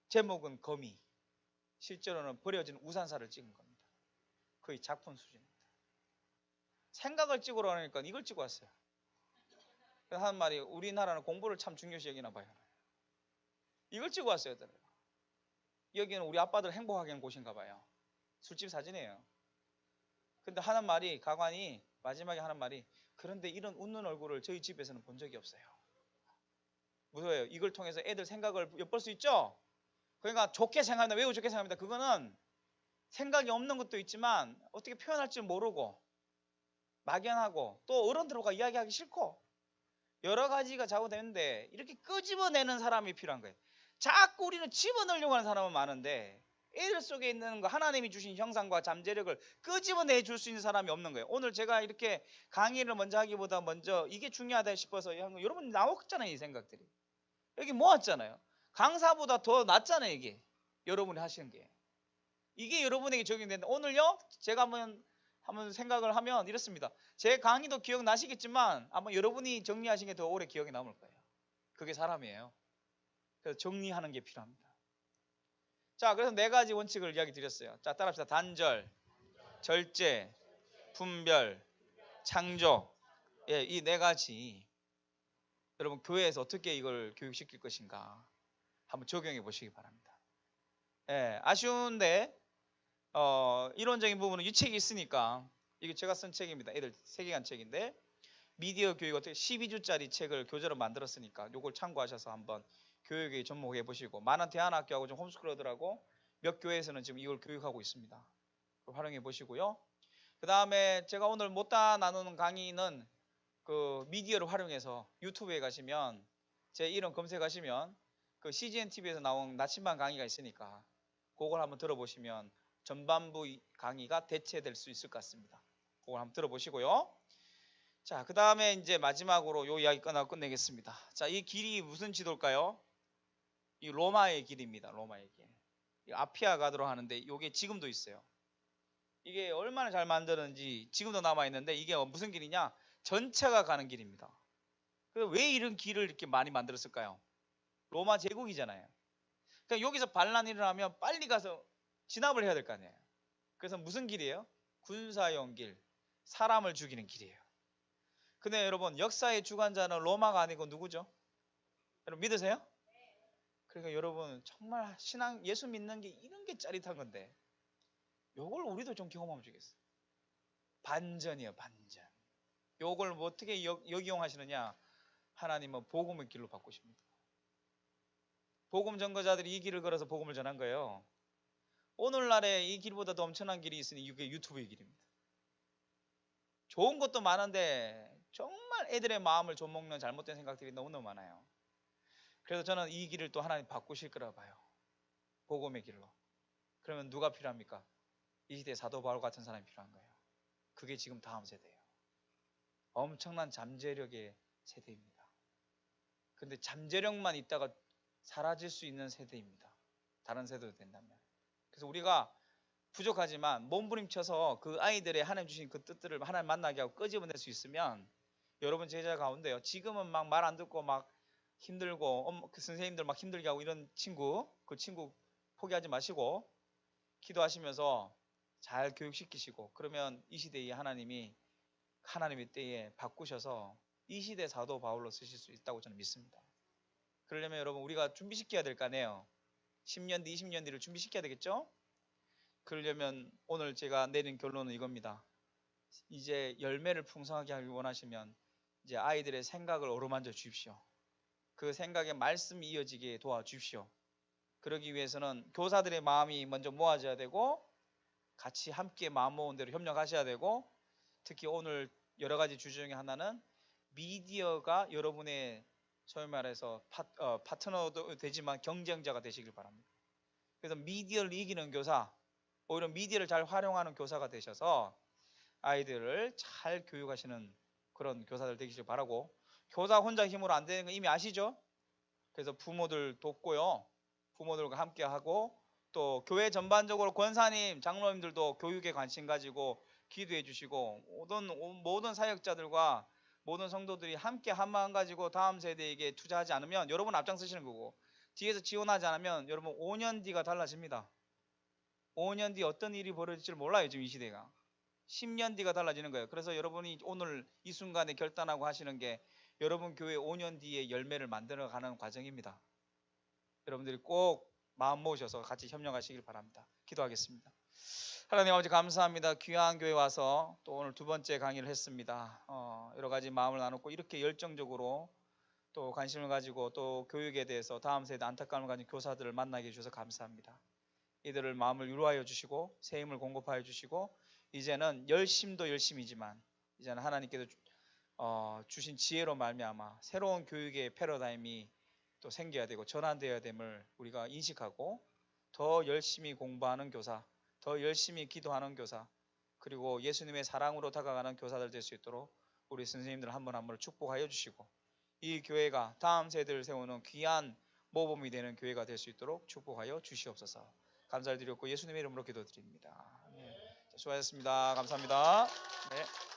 제목은 거미, 실제로는 버려진 우산사를 찍은 겁니다. 거의 작품 수준입니다. 생각을 찍으러 하니까 이걸 찍어 왔어요. 그래서 하는 말이 우리나라는 공부를 참 중요시 여기나 봐요. 이걸 찍어 왔어요, 얘들아. 여기는 우리 아빠들 행복하게 하는 곳인가 봐요. 술집 사진이에요. 근데 하는 말이 가관이 마지막에 하는 말이 그런데 이런 웃는 얼굴을 저희 집에서는 본 적이 없어요. 무서워요. 이걸 통해서 애들 생각을 엿볼 수 있죠? 그러니까 좋게 생각합니다. 매우 좋게 생각합니다. 그거는 생각이 없는 것도 있지만 어떻게 표현할 줄 모르고 막연하고 또 어른들과 이야기하기 싫고 여러 가지가 작용되는데 이렇게 끄집어내는 사람이 필요한 거예요. 자꾸 우리는 집어넣으려고 하는 사람은 많은데 애들 속에 있는 거 하나님이 주신 형상과 잠재력을 끄집어내 줄 수 있는 사람이 없는 거예요. 오늘 제가 이렇게 강의를 먼저 하기보다 먼저 이게 중요하다 싶어서 여러분 나왔잖아요. 이 생각들이. 여기 모았잖아요. 강사보다 더 낫잖아요. 이게 여러분이 하시는 게. 이게 여러분에게 적용되는데 오늘요 제가 한번 생각을 하면 이렇습니다. 제 강의도 기억나시겠지만 아마 여러분이 정리하신 게 더 오래 기억에 남을 거예요. 그게 사람이에요. 그래서 정리하는 게 필요합니다. 자, 그래서 4가지 원칙을 이야기 드렸어요. 자, 따라합시다. 단절, 절제, 분별, 창조. 예, 이 4가지 여러분 교회에서 어떻게 이걸 교육시킬 것인가 한번 적용해 보시기 바랍니다. 예, 아쉬운데 이론적인 부분은 이 책이 있으니까 이게 제가 쓴 책입니다. 애들 세계관 책인데 미디어 교육 어떻게 12주짜리 책을 교재로 만들었으니까 이걸 참고하셔서 한번 교육에 접목해 보시고 많은 대안학교하고 좀 홈스쿨러들하고 몇 교회에서는 지금 이걸 교육하고 있습니다. 활용해 보시고요. 그 다음에 제가 오늘 못다 나누는 강의는 그 미디어를 활용해서 유튜브에 가시면 제 이름 검색하시면 그 CGN TV에서 나온 나침반 강의가 있으니까 그걸 한번 들어보시면 전반부 강의가 대체될 수 있을 것 같습니다. 그걸 한번 들어보시고요. 자, 그 다음에 이제 마지막으로 요 이야기 끝내겠습니다. 자, 이 길이 무슨 지도일까요? 이 로마의 길입니다. 로마의 길. 아피아 가드로 하는데 이게 지금도 있어요. 이게 얼마나 잘 만드는지 지금도 남아 있는데 이게 무슨 길이냐? 전체가 가는 길입니다. 그래서 왜 이런 길을 이렇게 많이 만들었을까요? 로마 제국이잖아요. 그러니까 여기서 반란이 일어나면 빨리 가서 진압을 해야 될 거 아니에요. 그래서 무슨 길이에요? 군사용 길, 사람을 죽이는 길이에요. 근데 여러분 역사의 주관자는 로마가 아니고 누구죠? 여러분 믿으세요? 그러니까 여러분 정말 신앙 예수 믿는 게 이런 게 짜릿한 건데 요걸 우리도 좀 경험하면 좋겠어요. 반전이에요. 반전. 요걸 뭐 어떻게 역이용하시느냐? 하나님은 복음의 길로 바꾸십니다. 복음 전거자들이 이 길을 걸어서 복음을 전한 거예요. 오늘날에 이 길보다 더 엄청난 길이 있으니 이게 유튜브의 길입니다. 좋은 것도 많은데 정말 애들의 마음을 좀먹는 잘못된 생각들이 너무너무 많아요. 그래서 저는 이 길을 또 하나님 바꾸실 거라 봐요. 복음의 길로. 그러면 누가 필요합니까? 이 시대에 사도 바울 같은 사람이 필요한 거예요. 그게 지금 다음 세대예요. 엄청난 잠재력의 세대입니다. 근데 잠재력만 있다가 사라질 수 있는 세대입니다. 다른 세대도 된다면. 그래서 우리가 부족하지만 몸부림쳐서 그 아이들의 하나님 주신 그 뜻들을 하나님 만나게 하고 끄집어낼 수 있으면 여러분 제자 가운데요. 지금은 막 말 안 듣고 막 힘들고 그 선생님들 막 힘들게 하고 이런 친구, 그 친구 포기하지 마시고 기도하시면서 잘 교육시키시고 그러면 이 시대에 하나님의 때에 바꾸셔서 이 시대 사도 바울로 쓰실 수 있다고 저는 믿습니다. 그러려면 여러분 우리가 준비시켜야 될 거 아니에요. 10년 뒤, 20년 뒤를 준비시켜야 되겠죠? 그러려면 오늘 제가 내린 결론은 이겁니다. 이제 열매를 풍성하게 하길 원하시면 이제 아이들의 생각을 어루만져 주십시오. 그 생각에 말씀이 이어지게 도와주십시오. 그러기 위해서는 교사들의 마음이 먼저 모아져야 되고 같이 함께 마음 모은 대로 협력하셔야 되고 특히 오늘 여러 가지 주제 중에 하나는 미디어가 여러분의 소위 말해서 파트너도 되지만 경쟁자가 되시길 바랍니다. 그래서 미디어를 이기는 교사, 오히려 미디어를 잘 활용하는 교사가 되셔서 아이들을 잘 교육하시는 그런 교사들 되시길 바라고, 교사 혼자 힘으로 안 되는 거 이미 아시죠? 그래서 부모들 돕고요. 부모들과 함께 하고 또 교회 전반적으로 권사님, 장로님들도 교육에 관심 가지고 기도해 주시고 모든 사역자들과 모든 성도들이 함께 한 마음 가지고 다음 세대에게 투자하지 않으면 여러분 앞장서시는 거고 뒤에서 지원하지 않으면 여러분 5년 뒤가 달라집니다. 5년 뒤 어떤 일이 벌어질지 몰라요. 지금 이 시대가 10년 뒤가 달라지는 거예요. 그래서 여러분이 오늘 이 순간에 결단하고 하시는 게 여러분 교회 5년 뒤에 열매를 만들어가는 과정입니다. 여러분들이 꼭 마음 모으셔서 같이 협력하시길 바랍니다. 기도하겠습니다. 하나님 아버지 감사합니다. 귀한 교회 와서 또 오늘 두 번째 강의를 했습니다. 여러 가지 마음을 나눴고 이렇게 열정적으로 또 관심을 가지고 또 교육에 대해서 다음 세대 안타까움을 가진 교사들을 만나게 해주셔서 감사합니다. 이들을 마음을 위로하여 주시고 새 힘을 공급하여 주시고 이제는 열심도 열심이지만 이제는 하나님께서 주신 지혜로 말미암아 새로운 교육의 패러다임이 또 생겨야 되고 전환되어야 됨을 우리가 인식하고 더 열심히 공부하는 교사, 더 열심히 기도하는 교사, 그리고 예수님의 사랑으로 다가가는 교사들 될 수 있도록 우리 선생님들 한 분 한 분을 축복하여 주시고 이 교회가 다음 세대를 세우는 귀한 모범이 되는 교회가 될 수 있도록 축복하여 주시옵소서. 감사를 드렸고 예수님의 이름으로 기도드립니다. 네. 수고하셨습니다. 감사합니다. 네.